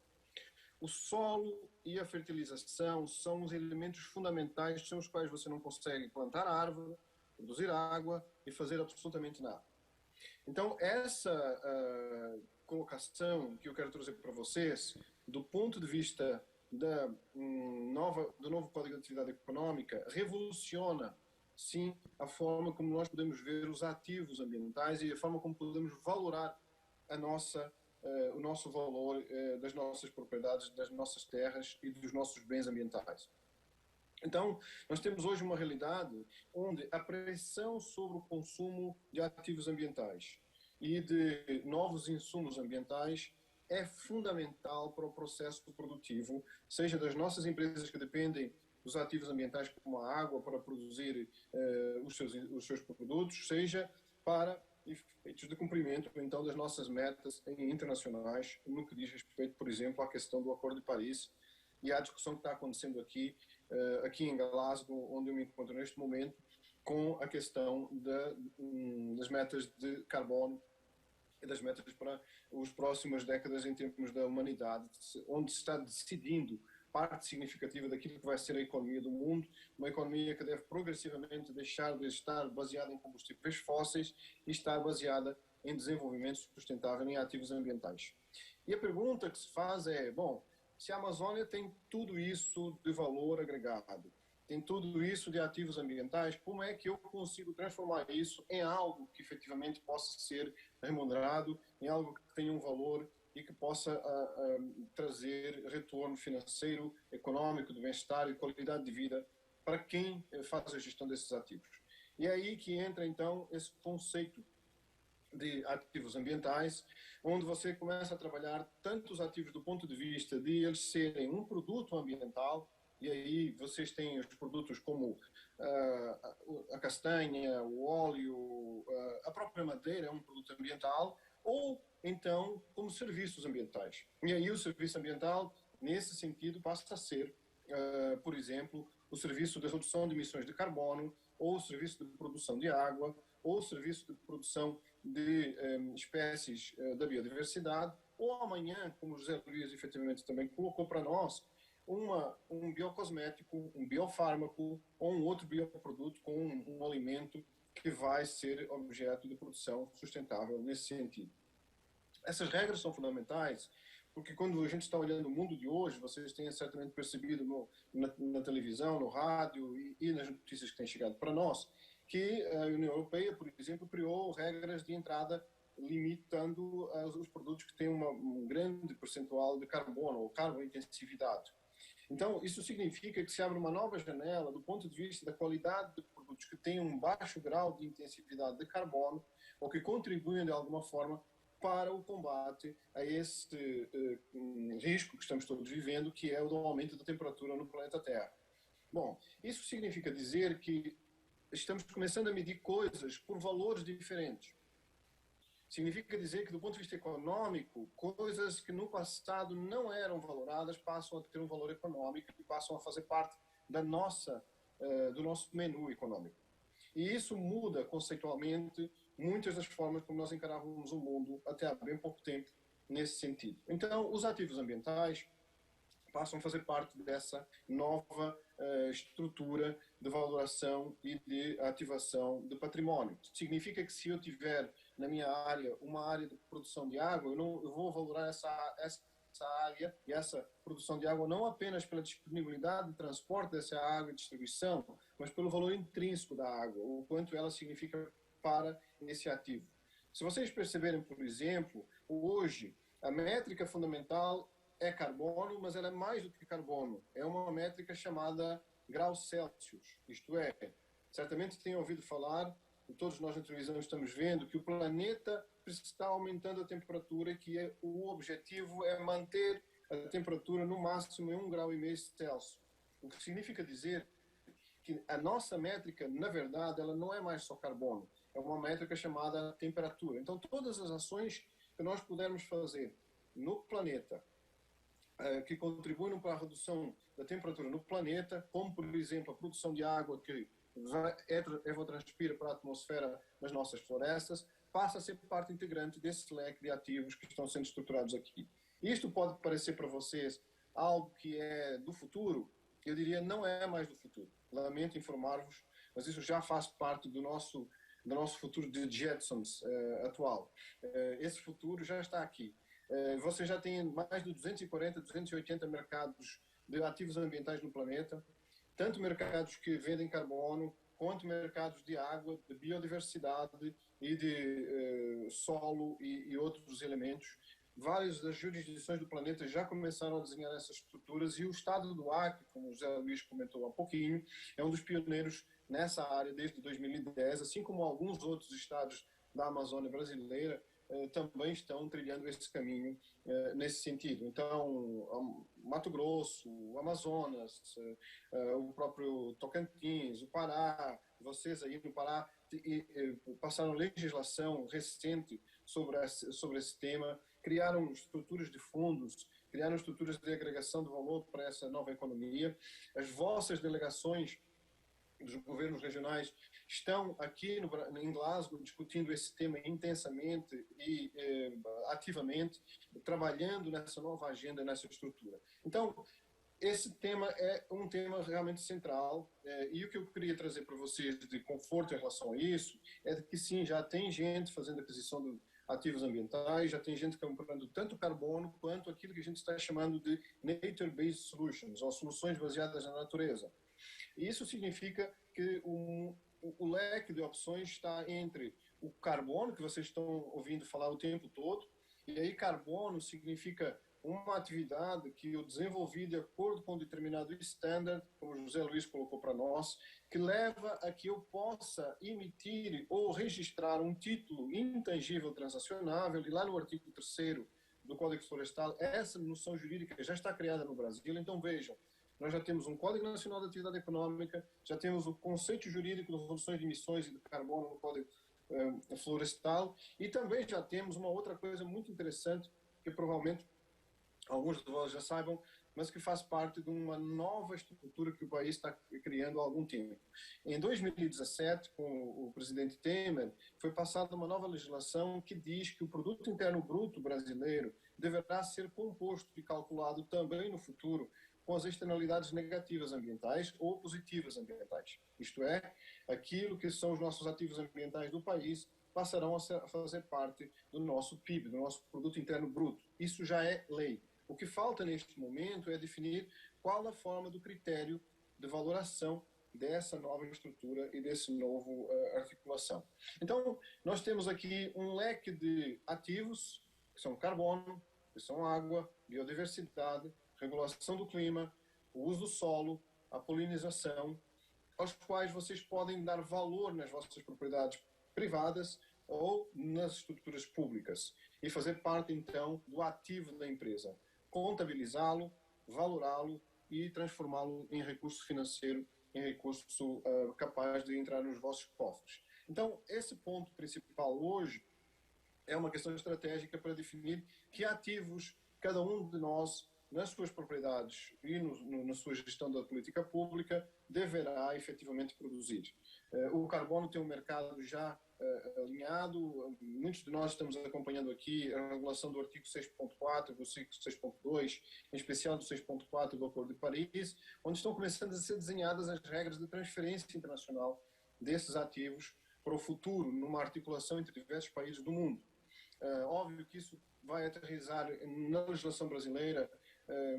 O solo e a fertilização são os elementos fundamentais sem os quais você não consegue plantar árvore, produzir água e fazer absolutamente nada. Então, essa colocação que eu quero trazer para vocês, do ponto de vista do novo Código de Atividade Econômica, revoluciona, sim, a forma como nós podemos ver os ativos ambientais e a forma como podemos valorar o nosso valor das nossas propriedades, das nossas terras e dos nossos bens ambientais. Então, nós temos hoje uma realidade onde a pressão sobre o consumo de ativos ambientais e de novos insumos ambientais é fundamental para o processo produtivo, seja das nossas empresas que dependem dos ativos ambientais como a água para produzir os seus produtos, seja para efeitos de cumprimento, então, das nossas metas internacionais, no que diz respeito, por exemplo, à questão do Acordo de Paris e à discussão que está acontecendo aqui em Glasgow, onde eu me encontro neste momento, com a questão das metas de carbono e das metas para as próximas décadas em termos da humanidade, onde se está decidindo parte significativa daquilo que vai ser a economia do mundo, uma economia que deve progressivamente deixar de estar baseada em combustíveis fósseis e estar baseada em desenvolvimento sustentável em ativos ambientais. E a pergunta que se faz é, bom, se a Amazônia tem tudo isso de valor agregado, tem tudo isso de ativos ambientais, como é que eu consigo transformar isso em algo que efetivamente possa ser remunerado, em algo que tenha um valor e que possa trazer retorno financeiro, econômico, de bem-estar e qualidade de vida para quem faz a gestão desses ativos. E é aí que entra, então, esse conceito de ativos ambientais, onde você começa a trabalhar tanto os ativos do ponto de vista de eles serem um produto ambiental, e aí vocês têm os produtos como a castanha, o óleo, a própria madeira é um produto ambiental, ou então como serviços ambientais. E aí o serviço ambiental, nesse sentido, passa a ser, por exemplo, o serviço de redução de emissões de carbono, ou o serviço de produção de água, ou o serviço de produção de espécies da biodiversidade, ou amanhã, como o José Luís efetivamente também colocou para nós, um biocosmético, um biofármaco ou um outro bioproduto com um alimento que vai ser objeto de produção sustentável nesse sentido. Essas regras são fundamentais porque quando a gente está olhando o mundo de hoje, vocês têm certamente percebido na televisão, no rádio e nas notícias que têm chegado para nós, que a União Europeia, por exemplo, criou regras de entrada limitando os produtos que têm um grande percentual de carbono ou carbointensividade. Então, isso significa que se abre uma nova janela do ponto de vista da qualidade de produtos que têm um baixo grau de intensividade de carbono ou que contribuem de alguma forma para o combate a esse risco que estamos todos vivendo, que é o do aumento da temperatura no planeta Terra. Bom, isso significa dizer que estamos começando a medir coisas por valores diferentes. Significa dizer que, do ponto de vista econômico, coisas que no passado não eram valoradas passam a ter um valor econômico e passam a fazer parte do nosso menu econômico. E isso muda conceitualmente muitas das formas como nós encarávamos o mundo até há bem pouco tempo nesse sentido. Então, os ativos ambientais passam a fazer parte dessa nova estrutura de valoração e de ativação de património. Significa que se eu tiver na minha área uma área de produção de água, eu vou valorar essa área e essa produção de água não apenas pela disponibilidade de transporte dessa água e distribuição, mas pelo valor intrínseco da água, o quanto ela significa para esse ativo. Se vocês perceberem, por exemplo, hoje a métrica fundamental é carbono, mas ela é mais do que carbono. É uma métrica chamada graus Celsius. Isto é, certamente têm ouvido falar, e todos nós na televisão estamos vendo, que o planeta está aumentando a temperatura e que o objetivo é manter a temperatura no máximo em 1,5 graus Celsius. O que significa dizer que a nossa métrica, na verdade, ela não é mais só carbono. É uma métrica chamada temperatura. Então, todas as ações que nós pudermos fazer no planeta que contribuem para a redução da temperatura no planeta, como, por exemplo, a produção de água que evapotranspira para a atmosfera nas nossas florestas, passa a ser parte integrante desse leque de ativos que estão sendo estruturados aqui. Isto pode parecer para vocês algo que é do futuro, eu diria não é mais do futuro. Lamento informar-vos, mas isso já faz parte do nosso futuro de Jetsons atual. Esse futuro já está aqui. Você já tem mais de 240, 280 mercados de ativos ambientais no planeta, tanto mercados que vendem carbono, quanto mercados de água, de biodiversidade e de solo e outros elementos. Várias das jurisdições do planeta já começaram a desenhar essas estruturas e o estado do Acre, como o José Luís comentou há pouquinho, é um dos pioneiros nessa área desde 2010, assim como alguns outros estados da Amazônia brasileira também estão trilhando esse caminho nesse sentido. Então, Mato Grosso, o Amazonas, o próprio Tocantins, o Pará, vocês aí no Pará passaram legislação recente sobre esse tema, criaram estruturas de fundos, criaram estruturas de agregação de valor para essa nova economia. As vossas delegações dos governos regionais estão aqui em Glasgow discutindo esse tema intensamente e ativamente, trabalhando nessa nova agenda, nessa estrutura. Então, esse tema é um tema realmente central e o que eu queria trazer para vocês de conforto em relação a isso é de que sim, já tem gente fazendo aquisição de ativos ambientais, já tem gente comprando tanto carbono quanto aquilo que a gente está chamando de nature-based solutions, ou soluções baseadas na natureza. E isso significa que o leque de opções está entre o carbono, que vocês estão ouvindo falar o tempo todo, e aí carbono significa uma atividade que eu desenvolvi de acordo com um determinado standard, como o José Luís colocou para nós, que leva a que eu possa emitir ou registrar um título intangível transacionável, e lá no artigo 3º do Código Florestal, essa noção jurídica já está criada no Brasil. Então, vejam, nós já temos um Código Nacional de Atividade Econômica, já temos o conceito jurídico de reduções de emissões e de carbono no Código Florestal, e também já temos uma outra coisa muito interessante, que provavelmente alguns de vós já saibam, mas que faz parte de uma nova estrutura que o país está criando há algum tempo. Em 2017, com o presidente Temer, foi passada uma nova legislação que diz que o produto interno bruto brasileiro deverá ser composto e calculado também no futuro com as externalidades negativas ambientais ou positivas ambientais. Isto é, aquilo que são os nossos ativos ambientais do país passarão a fazer parte do nosso PIB, do nosso produto interno bruto. Isso já é lei. O que falta neste momento é definir qual a forma do critério de valoração dessa nova estrutura e desse novo articulação. Então, nós temos aqui um leque de ativos, que são carbono, que são água, biodiversidade, regulação do clima, o uso do solo, a polinização, aos quais vocês podem dar valor nas vossas propriedades privadas ou nas estruturas públicas e fazer parte, então, do ativo da empresa. Contabilizá-lo, valorá-lo e transformá-lo em recurso financeiro, em recurso capaz de entrar nos vossos cofres. Então, esse ponto principal hoje é uma questão estratégica para definir que ativos cada um de nós, nas suas propriedades e na sua gestão da política pública, deverá efetivamente produzir. O carbono tem um mercado já alinhado, muitos de nós estamos acompanhando aqui a regulação do artigo 6.4, do artigo 6.2, em especial do 6.4 do Acordo de Paris, onde estão começando a ser desenhadas as regras de transferência internacional desses ativos para o futuro, numa articulação entre diversos países do mundo. Óbvio que isso vai aterrissar na legislação brasileira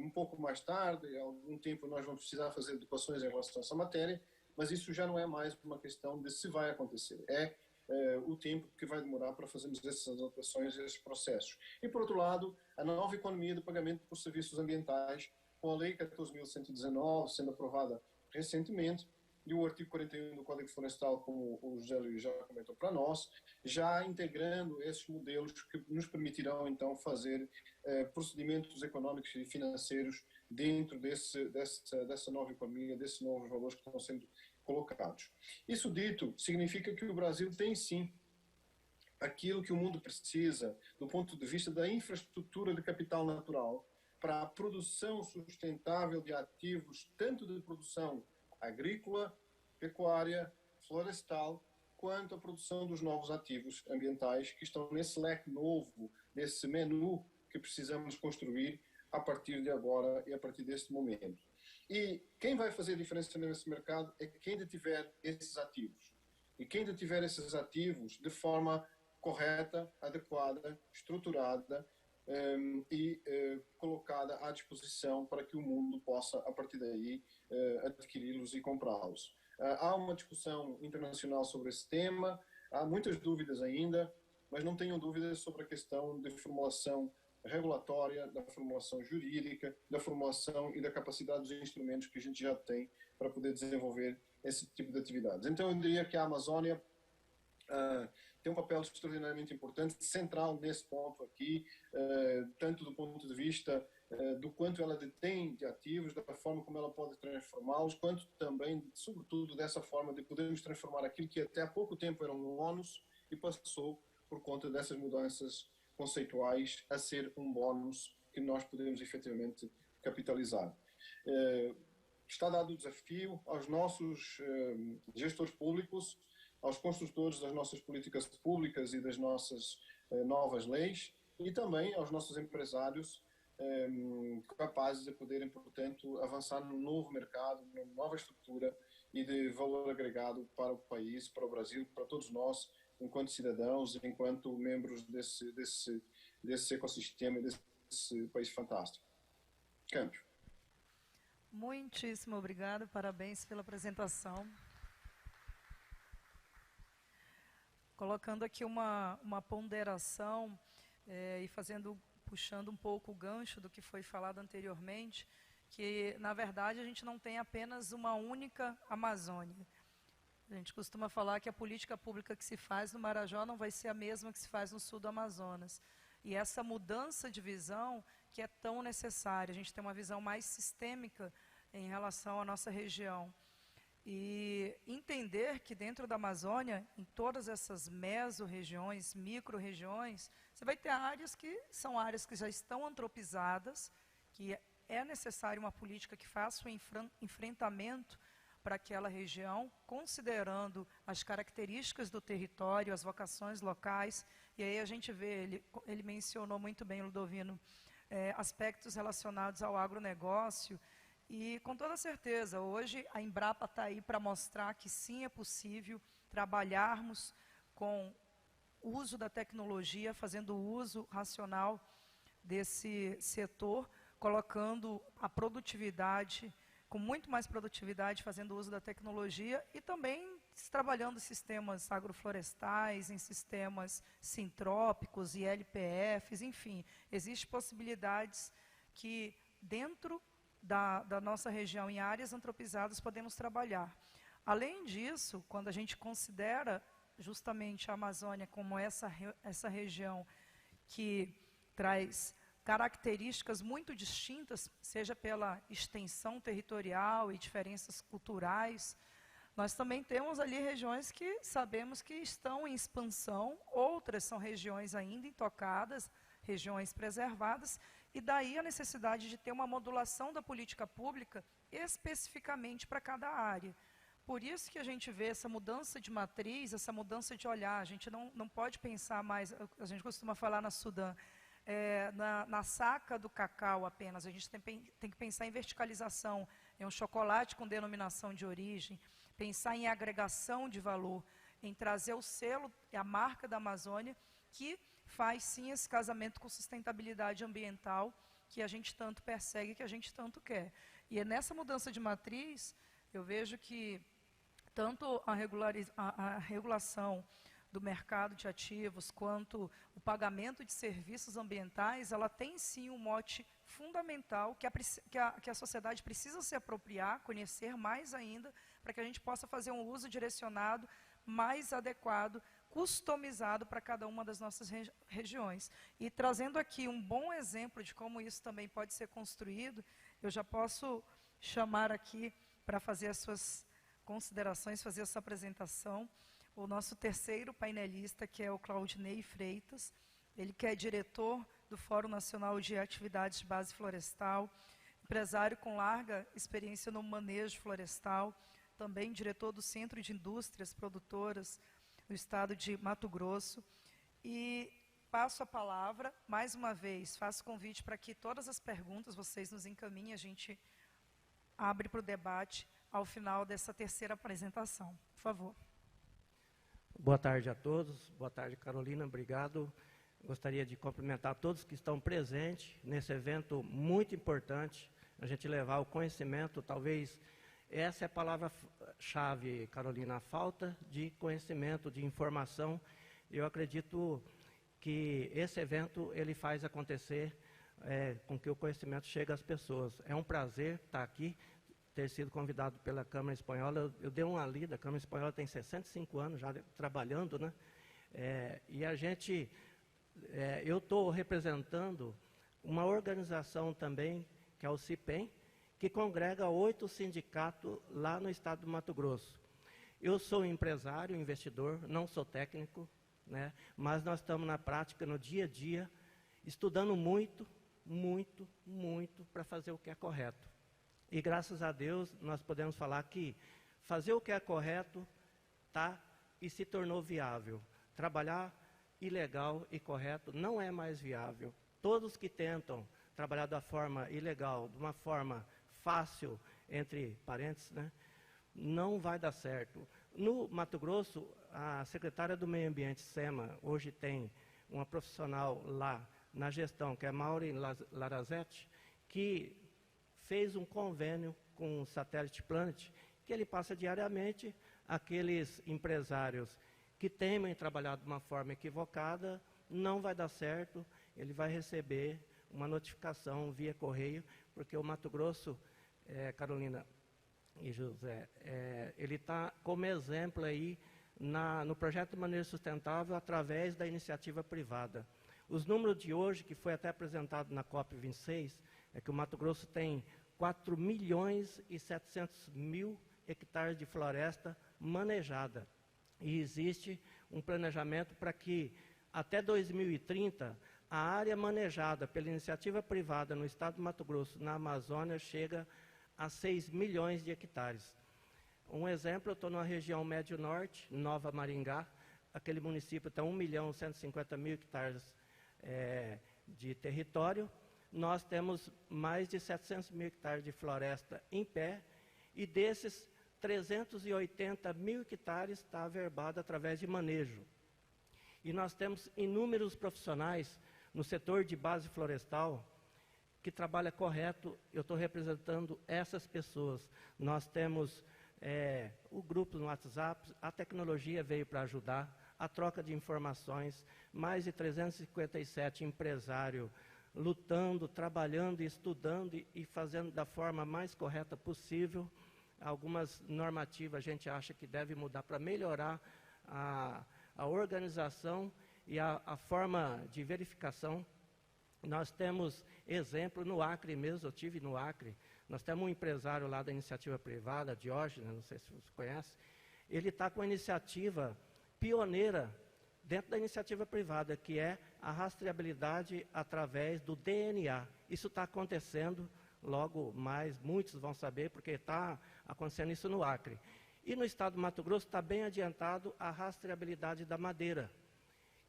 um pouco mais tarde, há algum tempo nós vamos precisar fazer adequações em relação a essa matéria, mas isso já não é mais uma questão de se vai acontecer, é o tempo que vai demorar para fazermos essas adequações, esses processos. E, por outro lado, a nova economia de pagamento por serviços ambientais, com a Lei 14.119 sendo aprovada recentemente, e o artigo 41 do Código Florestal, como o José Luís já comentou para nós, já integrando esses modelos que nos permitirão, então, fazer procedimentos econômicos e financeiros dentro dessa nova economia, desses novos valores que estão sendo colocados. Isso dito, significa que o Brasil tem, sim, aquilo que o mundo precisa do ponto de vista da infraestrutura de capital natural para a produção sustentável de ativos, tanto de produção agrícola, pecuária, florestal, quanto a produção dos novos ativos ambientais que estão nesse leque novo, nesse menu que precisamos construir a partir de agora e a partir deste momento. E quem vai fazer a diferença nesse mercado é quem detiver esses ativos. E quem detiver esses ativos de forma correta, adequada, estruturada colocada à disposição para que o mundo possa, a partir daí, adquiri-los e comprá-los. Há uma discussão internacional sobre esse tema, há muitas dúvidas ainda, mas não tenham dúvidas sobre a questão de formulação regulatória, da formulação jurídica, da formulação e da capacidade dos instrumentos que a gente já tem para poder desenvolver esse tipo de atividades. Então, eu diria que a Amazônia tem um papel extraordinariamente importante, central nesse ponto aqui, tanto do ponto de vista do quanto ela detém de ativos, da forma como ela pode transformá-los, quanto também, sobretudo, dessa forma de podermos transformar aquilo que até há pouco tempo era um ônus e passou, por conta dessas mudanças conceituais, a ser um bónus que nós podemos efetivamente capitalizar. Está dado o desafio aos nossos gestores públicos, aos construtores das nossas políticas públicas e das nossas novas leis, e também aos nossos empresários capazes de poderem, portanto, avançar num novo mercado, numa nova estrutura e de valor agregado para o país, para o Brasil, para todos nós, enquanto cidadãos, enquanto membros desse ecossistema, desse país fantástico. Campos. Muitíssimo obrigada, parabéns pela apresentação. Colocando aqui uma ponderação e puxando um pouco o gancho do que foi falado anteriormente, que, na verdade, a gente não tem apenas uma única Amazônia. A gente costuma falar que a política pública que se faz no Marajó não vai ser a mesma que se faz no sul do Amazonas. E essa mudança de visão que é tão necessária, a gente tem uma visão mais sistêmica em relação à nossa região. E entender que dentro da Amazônia, em todas essas mesorregiões, micro-regiões, você vai ter áreas que são áreas que já estão antropizadas, que é necessário uma política que faça um enfrentamento para aquela região, considerando as características do território, as vocações locais. E aí a gente vê, ele mencionou muito bem, Ludovino, aspectos relacionados ao agronegócio. E, com toda certeza, hoje a Embrapa está aí para mostrar que sim, é possível trabalharmos com o uso da tecnologia, fazendo uso racional desse setor, colocando a produtividade, com muito mais produtividade, fazendo uso da tecnologia e também trabalhando em sistemas agroflorestais, em sistemas sintrópicos e LPFs, enfim, existem possibilidades que dentro da nossa região, em áreas antropizadas, podemos trabalhar. Além disso, quando a gente considera justamente a Amazônia como essa região que traz características muito distintas, seja pela extensão territorial e diferenças culturais, nós também temos ali regiões que sabemos que estão em expansão, outras são regiões ainda intocadas, regiões preservadas, e daí a necessidade de ter uma modulação da política pública especificamente para cada área. Por isso que a gente vê essa mudança de matriz, essa mudança de olhar. A gente não pode pensar mais, a gente costuma falar na Sudã, na saca do cacau apenas. A gente tem que pensar em verticalização, em um chocolate com denominação de origem, pensar em agregação de valor, em trazer o selo, a marca da Amazônia, que faz sim esse casamento com sustentabilidade ambiental que a gente tanto persegue, que a gente tanto quer. E é nessa mudança de matriz, eu vejo que tanto a regulação do mercado de ativos, quanto o pagamento de serviços ambientais, ela tem sim um mote fundamental que a sociedade precisa se apropriar, conhecer mais ainda, para que a gente possa fazer um uso direcionado, mais adequado, customizado para cada uma das nossas regiões. E trazendo aqui um bom exemplo de como isso também pode ser construído, eu já posso chamar aqui para fazer as suas considerações, fazer a sua apresentação, o nosso terceiro painelista, que é o Claudinei Freitas, ele que é diretor do Fórum Nacional de Atividades de Base Florestal, empresário com larga experiência no manejo florestal, também diretor do Centro de Indústrias Produtoras do Estado de Mato Grosso. E passo a palavra, mais uma vez, faço convite para que todas as perguntas vocês nos encaminhem, a gente abre para o debate ao final dessa terceira apresentação. Por favor. Boa tarde a todos. Boa tarde, Carolina. Obrigado. Gostaria de cumprimentar todos que estão presentes nesse evento muito importante, a gente levar o conhecimento, talvez essa é a palavra-chave, Carolina, a falta de conhecimento, de informação. Eu acredito que esse evento ele faz acontecer com que o conhecimento chegue às pessoas. É um prazer estar aqui, ter sido convidado pela Câmara Espanhola. Eu dei uma lida, a Câmara Espanhola tem 65 anos já trabalhando, né? E a gente, eu estou representando uma organização também, que é o CIPEM, que congrega 8 sindicatos lá no estado do Mato Grosso. Eu sou empresário, investidor, não sou técnico, né? Mas nós estamos na prática, no dia a dia, estudando muito, muito, muito para fazer o que é correto. E graças a Deus nós podemos falar que fazer o que é correto tá e se tornou viável. Trabalhar ilegal e correto não é mais viável. Todos que tentam trabalhar da forma ilegal, de uma forma fácil, entre parênteses, né, não vai dar certo. No Mato Grosso, a secretária do Meio Ambiente, SEMA, hoje tem uma profissional lá na gestão, que é Maureen Larazetti, que fez um convênio com o Satellite Planet, que ele passa diariamente aqueles empresários que temem trabalhar de uma forma equivocada, não vai dar certo, ele vai receber uma notificação via correio, porque o Mato Grosso, Carolina e José, ele está como exemplo aí no projeto de maneira sustentável através da iniciativa privada. Os números de hoje, que foi até apresentado na COP26, é que o Mato Grosso tem 4.700.000 hectares de floresta manejada. E existe um planejamento para que, até 2030, a área manejada pela iniciativa privada no estado do Mato Grosso, na Amazônia, chega a 6 milhões de hectares. Um exemplo, eu estou numa região médio-norte, Nova Maringá, aquele município tem 1.150.000 hectares de território. Nós temos mais de 700.000 hectares de floresta em pé, e desses, 380.000 hectares está averbado através de manejo. E nós temos inúmeros profissionais no setor de base florestal que trabalha correto. Eu estou representando essas pessoas. Nós temos o grupo no WhatsApp, a tecnologia veio para ajudar, a troca de informações, mais de 357 empresários lutando, trabalhando, estudando e fazendo da forma mais correta possível. Algumas normativas a gente acha que deve mudar para melhorar a organização e a forma de verificação. Nós temos exemplo no Acre mesmo, eu tive no Acre, nós temos um empresário lá da iniciativa privada, Diógenes, não sei se você conhece, ele está com a iniciativa pioneira dentro da iniciativa privada, que é a rastreabilidade através do DNA. Isso está acontecendo, logo mais muitos vão saber, porque está acontecendo isso no Acre. E no estado do Mato Grosso está bem adiantado a rastreabilidade da madeira,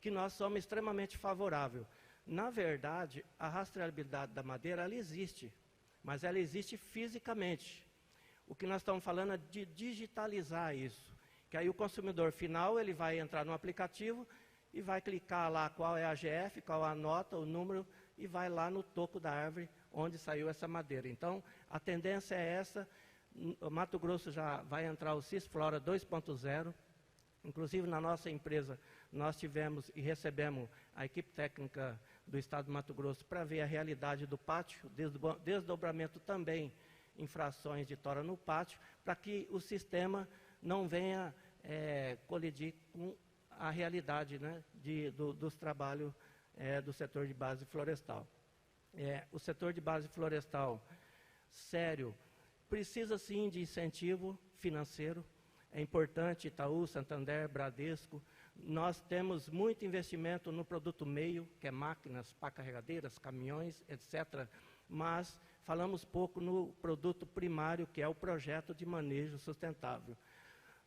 que nós somos extremamente favoráveis. Na verdade, a rastreabilidade da madeira, ela existe, mas ela existe fisicamente. O que nós estamos falando é de digitalizar isso, que aí o consumidor final, ele vai entrar no aplicativo e vai clicar lá qual é a GF, qual a nota, o número, e vai lá no toco da árvore onde saiu essa madeira. Então, a tendência é essa. O Mato Grosso já vai entrar o Cisflora 2.0, inclusive na nossa empresa nós tivemos e recebemos a equipe técnica do estado do Mato Grosso para ver a realidade do pátio, desdobramento também, infrações de tora no pátio, para que o sistema não venha colidir com a realidade, né, dos trabalhos do setor de base florestal. O setor de base florestal, sério, precisa sim de incentivo financeiro. É importante, Itaú, Santander, Bradesco. Nós temos muito investimento no produto meio, que é máquinas, pá carregadeiras, caminhões, etc. Mas falamos pouco no produto primário, que é o projeto de manejo sustentável.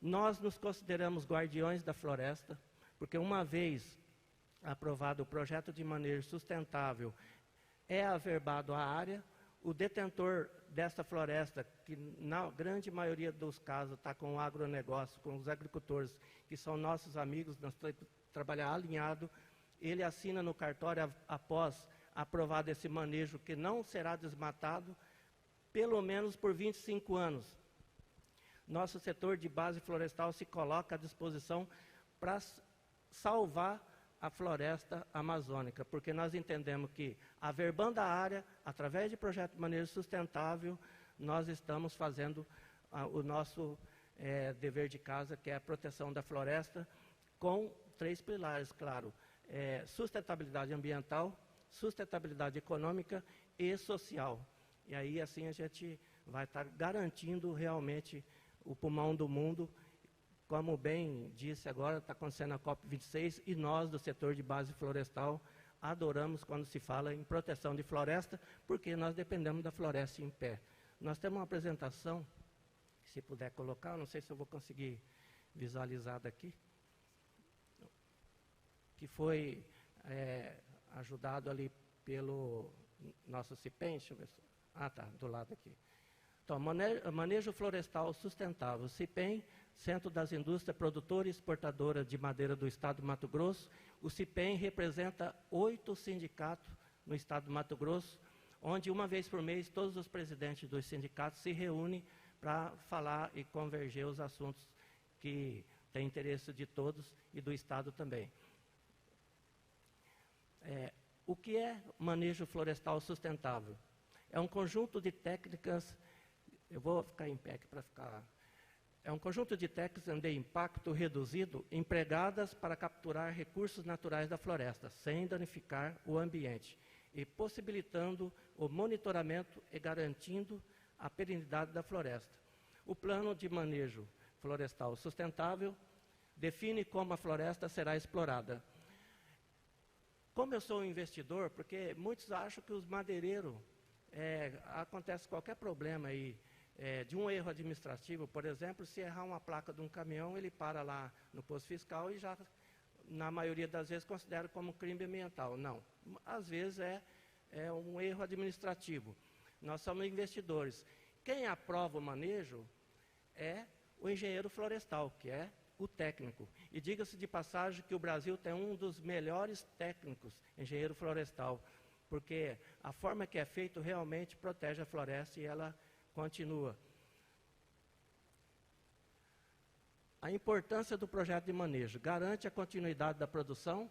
Nós nos consideramos guardiões da floresta, porque uma vez aprovado o projeto de manejo sustentável, é averbado a área, o detentor dessa floresta, que na grande maioria dos casos está com o agronegócio, com os agricultores, que são nossos amigos, nós trabalhamos alinhado, ele assina no cartório após aprovado esse manejo, que não será desmatado, pelo menos por 25 anos. Nosso setor de base florestal se coloca à disposição para salvar a floresta amazônica, porque nós entendemos que, averbando a área, através de projeto de manejo sustentável, nós estamos fazendo o nosso dever de casa, que é a proteção da floresta, com 3 pilares, claro, sustentabilidade ambiental, sustentabilidade econômica e social. E aí, assim, a gente vai estar garantindo realmente o pulmão do mundo. Como bem disse agora, está acontecendo a COP26 e nós, do setor de base florestal, adoramos quando se fala em proteção de floresta, porque nós dependemos da floresta em pé. Nós temos uma apresentação, se puder colocar, não sei se eu vou conseguir visualizar daqui, que foi ajudado ali pelo nosso CIPEM, deixa eu ver. Tá, do lado aqui. Então, manejo florestal sustentável, CIPEM, Centro das Indústrias Produtora e Exportadora de Madeira do Estado do Mato Grosso. O CIPEM representa 8 sindicatos no Estado do Mato Grosso, onde uma vez por mês todos os presidentes dos sindicatos se reúnem para falar e converger os assuntos que têm interesse de todos e do Estado também. O que é manejo florestal sustentável? É um conjunto de técnicas, eu vou ficar em pé aqui para ficar... É um conjunto de técnicas de impacto reduzido empregadas para capturar recursos naturais da floresta, sem danificar o ambiente, e possibilitando o monitoramento e garantindo a perenidade da floresta. O plano de manejo florestal sustentável define como a floresta será explorada. Como eu sou um investidor, porque muitos acham que os madeireiros, acontece qualquer problema aí, de um erro administrativo, por exemplo, se errar uma placa de um caminhão, ele para lá no posto fiscal e já, na maioria das vezes, considera como crime ambiental. Não, às vezes é um erro administrativo. Nós somos investidores. Quem aprova o manejo é o engenheiro florestal, que é o técnico. E diga-se de passagem que o Brasil tem um dos melhores técnicos, engenheiro florestal, porque a forma que é feito realmente protege a floresta e ela continua. A importância do projeto de manejo garante a continuidade da produção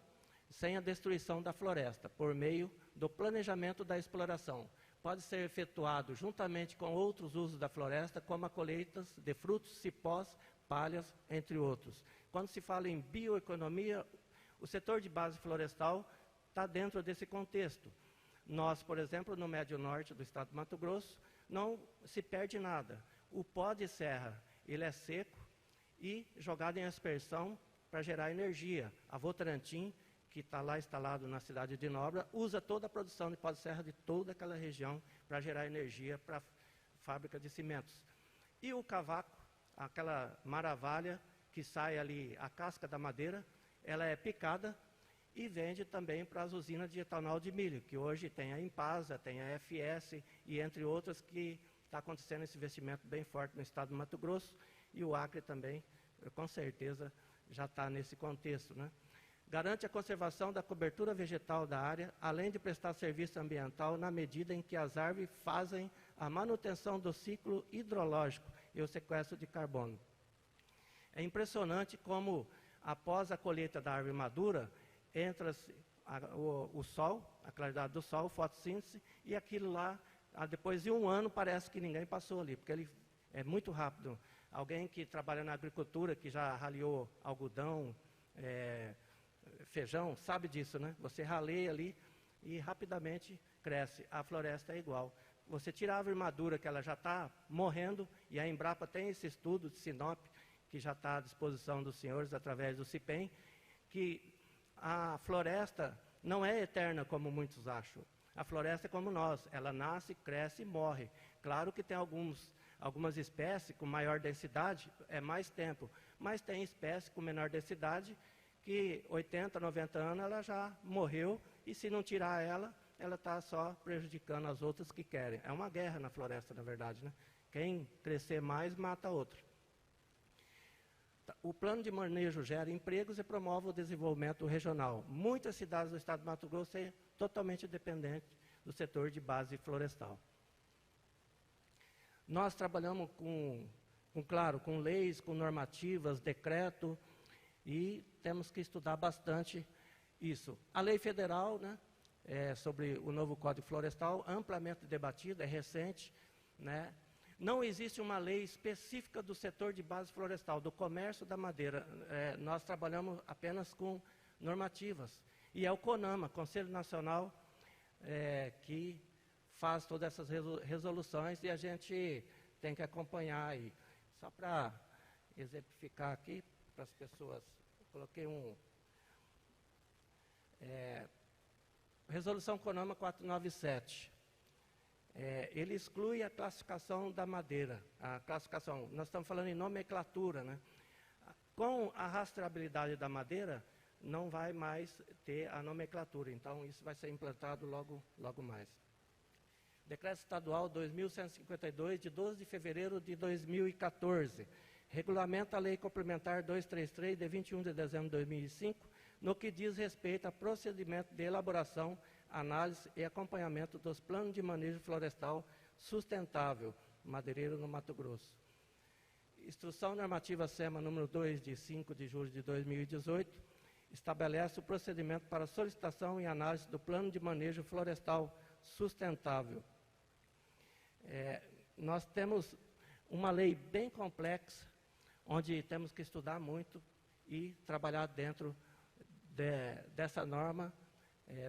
sem a destruição da floresta, por meio do planejamento da exploração. Pode ser efetuado juntamente com outros usos da floresta, como a colheita de frutos, cipós, palhas, entre outros. Quando se fala em bioeconomia, o setor de base florestal está dentro desse contexto. Nós, por exemplo, no Médio Norte do estado de Mato Grosso, não se perde nada. O pó de serra, ele é seco e jogado em aspersão para gerar energia. A Votorantim, que está lá instalado na cidade de Nóbrega, usa toda a produção de pó de serra de toda aquela região para gerar energia para a fábrica de cimentos. E o cavaco, aquela maravilha que sai ali, a casca da madeira, ela é picada e vende também para as usinas de etanol de milho, que hoje tem a Impasa, tem a FS e entre outras, que está acontecendo esse investimento bem forte no estado do Mato Grosso, e o Acre também, com certeza, já está nesse contexto, né? Garante a conservação da cobertura vegetal da área, além de prestar serviço ambiental na medida em que as árvores fazem a manutenção do ciclo hidrológico e o sequestro de carbono. É impressionante como, após a colheita da árvore madura, entra o sol, a claridade do sol, fotossíntese, e aquilo lá, depois de um ano, parece que ninguém passou ali, porque ele é muito rápido. Alguém que trabalha na agricultura, que já raleou algodão, feijão, sabe disso, né? Você raleia ali e rapidamente cresce. A floresta é igual. Você tira a árvore madura, que ela já está morrendo, e a Embrapa tem esse estudo de Sinop, que já está à disposição dos senhores através do CIPEM, que a floresta não é eterna como muitos acham. A floresta é como nós, ela nasce, cresce e morre. Claro que tem algumas espécies com maior densidade, é mais tempo, mas tem espécies com menor densidade que 80, 90 anos ela já morreu, e se não tirar ela está só prejudicando as outras que querem. É uma guerra na floresta, na verdade, né? Quem crescer mais mata outro. O plano de manejo gera empregos e promove o desenvolvimento regional. Muitas cidades do estado de Mato Grosso são totalmente dependentes do setor de base florestal. Nós trabalhamos com leis, com normativas, decreto, e temos que estudar bastante isso. A lei federal, né, sobre o novo Código Florestal, amplamente debatida, é recente, né? Não existe uma lei específica do setor de base florestal, do comércio da madeira. Nós trabalhamos apenas com normativas. E é o CONAMA, Conselho Nacional, que faz todas essas resoluções, e a gente tem que acompanhar aí. Só para exemplificar aqui, para as pessoas, coloquei Resolução CONAMA 497. Ele exclui a classificação da madeira. A classificação, nós estamos falando em nomenclatura, né? Com a rastreabilidade da madeira, não vai mais ter a nomenclatura. Então, isso vai ser implantado logo mais. Decreto Estadual 2152, de 12 de fevereiro de 2014. Regulamenta a Lei Complementar 233, de 21 de dezembro de 2005, no que diz respeito a procedimento de elaboração, análise e acompanhamento dos planos de manejo florestal sustentável, madeireiro no Mato Grosso. Instrução Normativa SEMA número 2, de 5 de julho de 2018, estabelece o procedimento para solicitação e análise do plano de manejo florestal sustentável. Nós temos uma lei bem complexa, onde temos que estudar muito e trabalhar dentro dessa norma.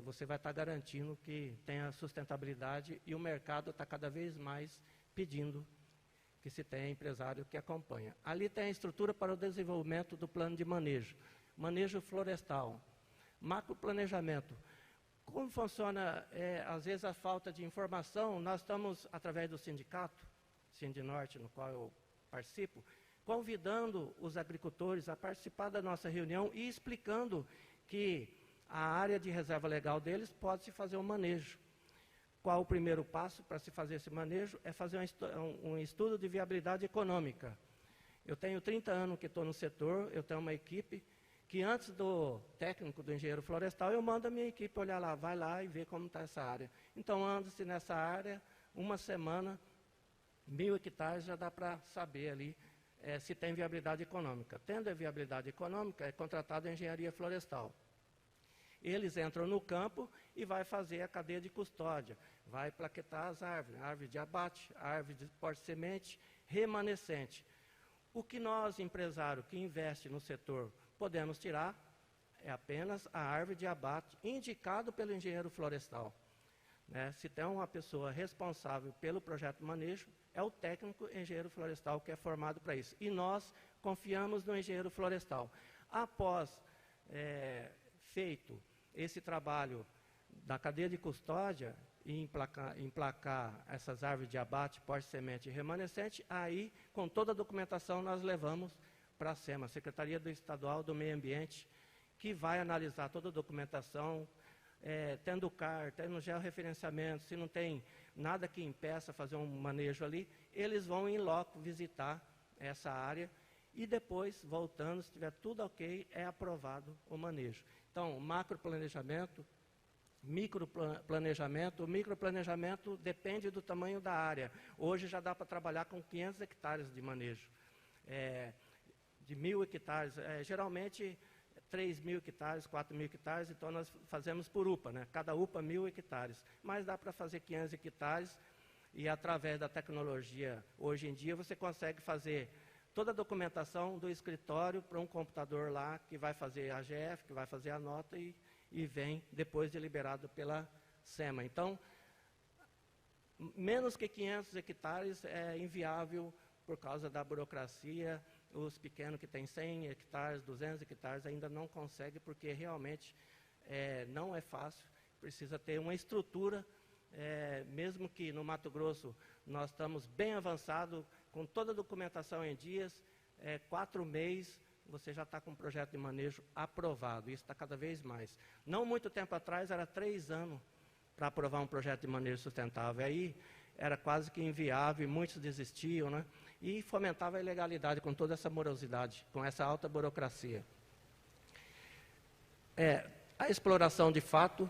Você vai estar garantindo que tenha sustentabilidade e o mercado está cada vez mais pedindo que se tenha empresário que acompanha. Ali tem a estrutura para o desenvolvimento do plano de manejo florestal, macroplanejamento. Como funciona, às vezes, a falta de informação? Nós estamos, através do sindicato, Sindinorte, no qual eu participo, convidando os agricultores a participar da nossa reunião e explicando que a área de reserva legal deles pode-se fazer um manejo. Qual o primeiro passo para se fazer esse manejo? É fazer um estudo de viabilidade econômica. Eu tenho 30 anos que estou no setor, eu tenho uma equipe que antes do técnico, do engenheiro florestal, eu mando a minha equipe olhar lá, vai lá e ver como está essa área. Então, anda-se nessa área, uma semana, 1.000 hectares, já dá para saber ali se tem viabilidade econômica. Tendo a viabilidade econômica, é contratada a engenharia florestal. Eles entram no campo e vai fazer a cadeia de custódia, vai plaquetar as árvores, árvore de abate, árvore de porte-semente, remanescente. O que nós, empresário que investe no setor, podemos tirar é apenas a árvore de abate indicado pelo engenheiro florestal. Se tem uma pessoa responsável pelo projeto de manejo, é o técnico engenheiro florestal que é formado para isso. E nós confiamos no engenheiro florestal. Após feito esse trabalho da cadeia de custódia e emplacar essas árvores de abate, porte-semente e remanescente, aí, com toda a documentação, nós levamos para a SEMA, Secretaria Estadual do Meio Ambiente, que vai analisar toda a documentação, tendo CAR, tendo georreferenciamento, se não tem nada que impeça fazer um manejo ali, eles vão em loco visitar essa área e depois, voltando, se tiver tudo ok, é aprovado o manejo. Então, macroplanejamento, microplanejamento. O microplanejamento depende do tamanho da área. Hoje já dá para trabalhar com 500 hectares de manejo. De 1.000 hectares, geralmente 3.000 hectares, 4.000 hectares, então nós fazemos por UPA, cada UPA 1.000 hectares. Mas dá para fazer 500 hectares e através da tecnologia, hoje em dia, você consegue fazer toda a documentação do escritório para um computador lá que vai fazer a AGF, que vai fazer a nota e vem depois deliberado pela SEMA. Então, menos que 500 hectares é inviável por causa da burocracia. Os pequenos que têm 100 hectares, 200 hectares ainda não conseguem, porque realmente não é fácil. Precisa ter uma estrutura, mesmo que no Mato Grosso nós estamos bem avançados, com toda a documentação em dias, 4 meses, você já está com o projeto de manejo aprovado. Isso está cada vez mais. Não muito tempo atrás, era 3 anos para aprovar um projeto de manejo sustentável. Aí era quase que inviável, muitos desistiam, e fomentava a ilegalidade com toda essa morosidade, com essa alta burocracia. A exploração de fato,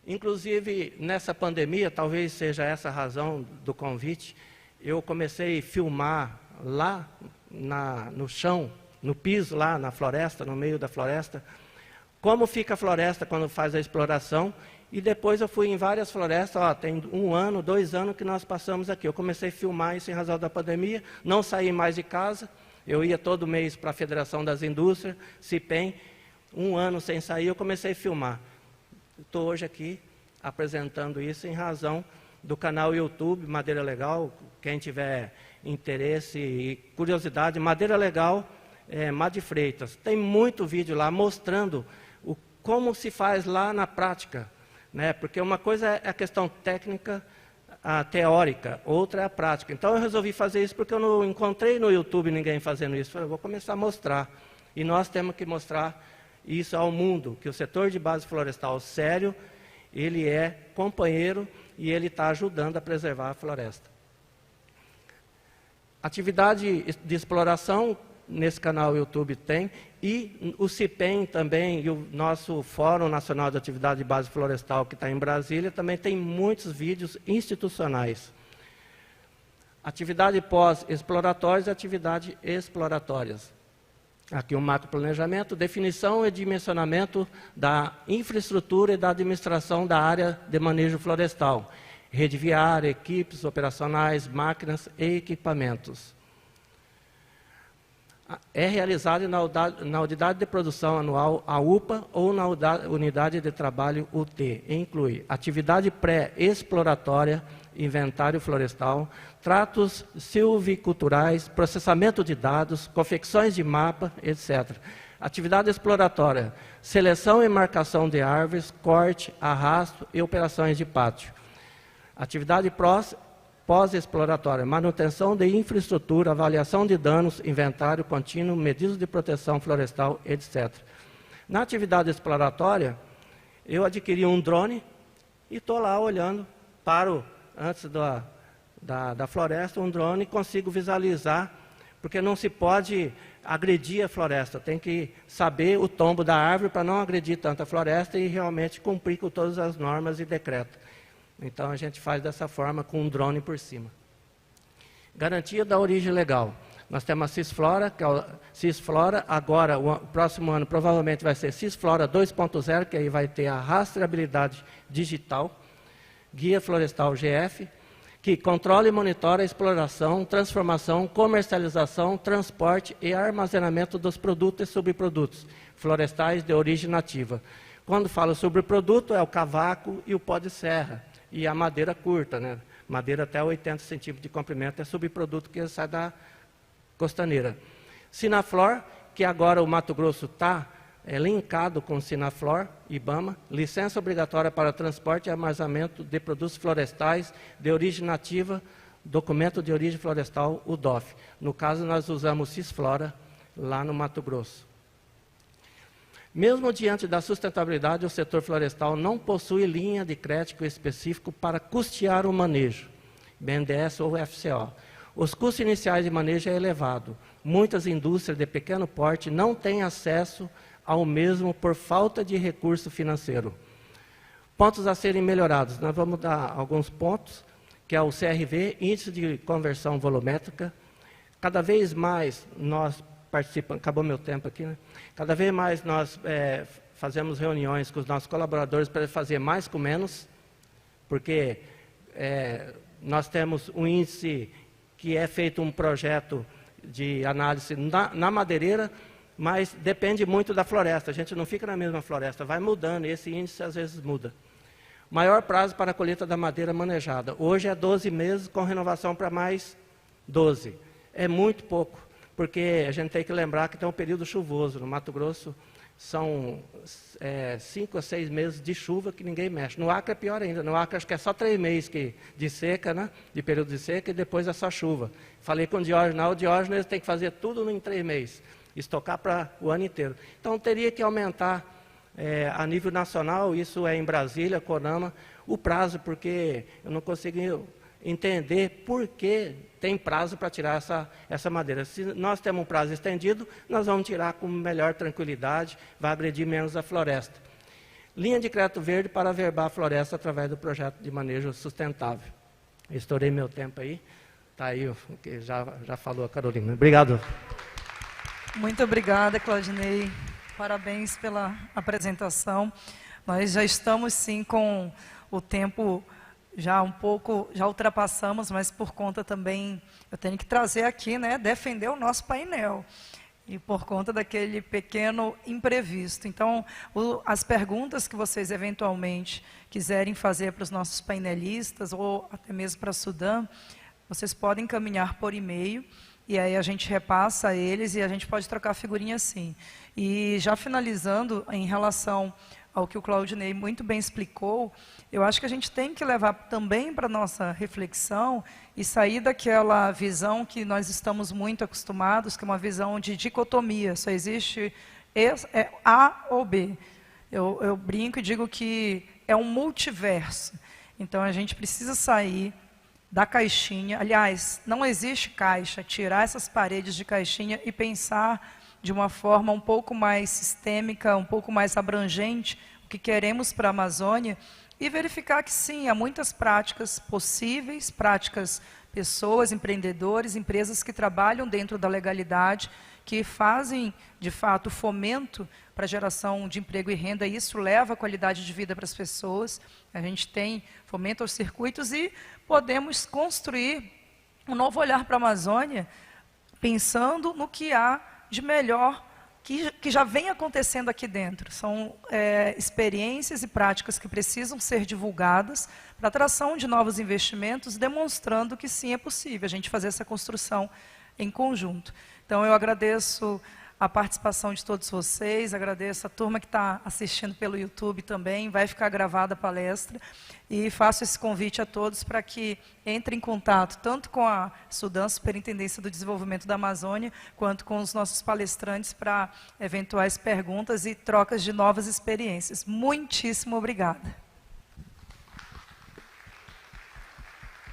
inclusive nessa pandemia, talvez seja essa a razão do convite, eu comecei a filmar lá no chão, no piso, lá na floresta, no meio da floresta, como fica a floresta quando faz a exploração, e depois eu fui em várias florestas, tem 1 ano, 2 anos que nós passamos aqui. Eu comecei a filmar isso em razão da pandemia, não saí mais de casa, eu ia todo mês para a Federação das Indústrias, CIPEM, 1 ano sem sair, eu comecei a filmar. Estou hoje aqui apresentando isso em razão do canal YouTube Madeira Legal. Quem tiver interesse e curiosidade, Madeira Legal, Mad Freitas. Tem muito vídeo lá mostrando como se faz lá na prática, porque uma coisa é a questão técnica, a teórica, outra é a prática. Então eu resolvi fazer isso porque eu não encontrei no YouTube ninguém fazendo isso. Falei, eu vou começar a mostrar. E nós temos que mostrar isso ao mundo, que o setor de base florestal sério, ele é companheiro e ele está ajudando a preservar a floresta. Atividade de exploração, nesse canal YouTube tem, e o CIPEM também, e o nosso Fórum Nacional de Atividade de Base Florestal, que está em Brasília, também tem muitos vídeos institucionais. Atividade pós-exploratórias e atividade exploratórias. Aqui o macroplanejamento, definição e dimensionamento da infraestrutura e da administração da área de manejo florestal. Rede viária, equipes operacionais, máquinas e equipamentos. É realizado na unidade de produção anual, a UPA, ou na unidade de trabalho UT. Inclui atividade pré-exploratória, inventário florestal, tratos silviculturais, processamento de dados, confecções de mapa, etc. Atividade exploratória, seleção e marcação de árvores, corte, arrasto e operações de pátio. Atividade pós-exploratória, manutenção de infraestrutura, avaliação de danos, inventário contínuo, medidas de proteção florestal, etc. Na atividade exploratória, eu adquiri um drone e estou lá olhando, paro antes da floresta, um drone, consigo visualizar, porque não se pode agredir a floresta, tem que saber o tombo da árvore para não agredir tanto a floresta e realmente cumprir com todas as normas e decretos. Então, a gente faz dessa forma, com um drone por cima. Garantia da origem legal. Nós temos a Cisflora, que é o Cisflora, agora, o próximo ano, provavelmente vai ser Cisflora 2.0, que aí vai ter a rastreabilidade digital, Guia Florestal GF, que controla e monitora a exploração, transformação, comercialização, transporte e armazenamento dos produtos e subprodutos florestais de origem nativa. Quando falo sobre produto, é o cavaco e o pó de serra. E a madeira curta, né? Madeira até 80 centímetros de comprimento é subproduto que sai da costaneira. Sinaflor, que agora o Mato Grosso está linkado com o Sinaflor, IBAMA, licença obrigatória para transporte e armazenamento de produtos florestais de origem nativa, documento de origem florestal, o DOF. No caso, nós usamos Cisflora lá no Mato Grosso. Mesmo diante da sustentabilidade, o setor florestal não possui linha de crédito específico para custear o manejo, BNDES ou FCO. Os custos iniciais de manejo é elevado. Muitas indústrias de pequeno porte não têm acesso ao mesmo por falta de recurso financeiro. Pontos a serem melhorados. Nós vamos dar alguns pontos, que é o CRV, Índice de Conversão Volumétrica. Cada vez mais nós participamos, acabou meu tempo aqui, né? Cada vez mais nós fazemos reuniões com os nossos colaboradores para fazer mais com menos, porque nós temos um índice que é feito um projeto de análise na madeireira, mas depende muito da floresta, a gente não fica na mesma floresta, vai mudando, e esse índice às vezes muda. Maior prazo para a colheita da madeira manejada. Hoje é 12 meses, com renovação para mais 12. É muito pouco, porque a gente tem que lembrar que tem um período chuvoso. No Mato Grosso são 5 a 6 meses de chuva que ninguém mexe. No Acre é pior ainda. No Acre acho que é só 3 meses de seca, né? De período de seca, e depois é só chuva. Falei com o Diógenes tem que fazer tudo em 3 meses, estocar para o ano inteiro. Então teria que aumentar a nível nacional, isso é em Brasília, CONAMA, o prazo, porque eu não consigo entender por que tem prazo para tirar essa madeira. Se nós temos um prazo estendido, nós vamos tirar com melhor tranquilidade, vai agredir menos a floresta. Linha de crédito verde para averbar a floresta através do projeto de manejo sustentável. Estourei meu tempo aí, está aí o que já falou a Carolina. Obrigado. Muito obrigada, Claudinei. Parabéns pela apresentação. Nós já estamos, sim, com o tempo já ultrapassamos, mas por conta também, eu tenho que trazer aqui, né, defender o nosso painel. E por conta daquele pequeno imprevisto. Então, as perguntas que vocês eventualmente quiserem fazer para os nossos painelistas, ou até mesmo para a Sudam, vocês podem encaminhar por e-mail, e aí a gente repassa a eles e a gente pode trocar figurinha assim. E já finalizando, em relação ao que o Claudinei muito bem explicou, eu acho que a gente tem que levar também para a nossa reflexão e sair daquela visão que nós estamos muito acostumados, que é uma visão de dicotomia, só existe A ou B. Eu brinco e digo que é um multiverso. Então, a gente precisa sair da caixinha. Aliás, não existe caixa, tirar essas paredes de caixinha e pensar de uma forma um pouco mais sistêmica, um pouco mais abrangente, o que queremos para a Amazônia, e verificar que sim, há muitas práticas possíveis, práticas, pessoas, empreendedores, empresas que trabalham dentro da legalidade, que fazem, de fato, fomento para a geração de emprego e renda, e isso leva a qualidade de vida para as pessoas. A gente tem fomento aos circuitos e podemos construir um novo olhar para a Amazônia, pensando no que há de melhor, que já vem acontecendo aqui dentro. São experiências e práticas que precisam ser divulgadas para a atração de novos investimentos, demonstrando que sim, é possível a gente fazer essa construção em conjunto. Então, eu agradeço a participação de todos vocês, agradeço a turma que está assistindo pelo YouTube também, vai ficar gravada a palestra, e faço esse convite a todos para que entrem em contato tanto com a SUDAM, Superintendência do Desenvolvimento da Amazônia, quanto com os nossos palestrantes para eventuais perguntas e trocas de novas experiências. Muitíssimo obrigada.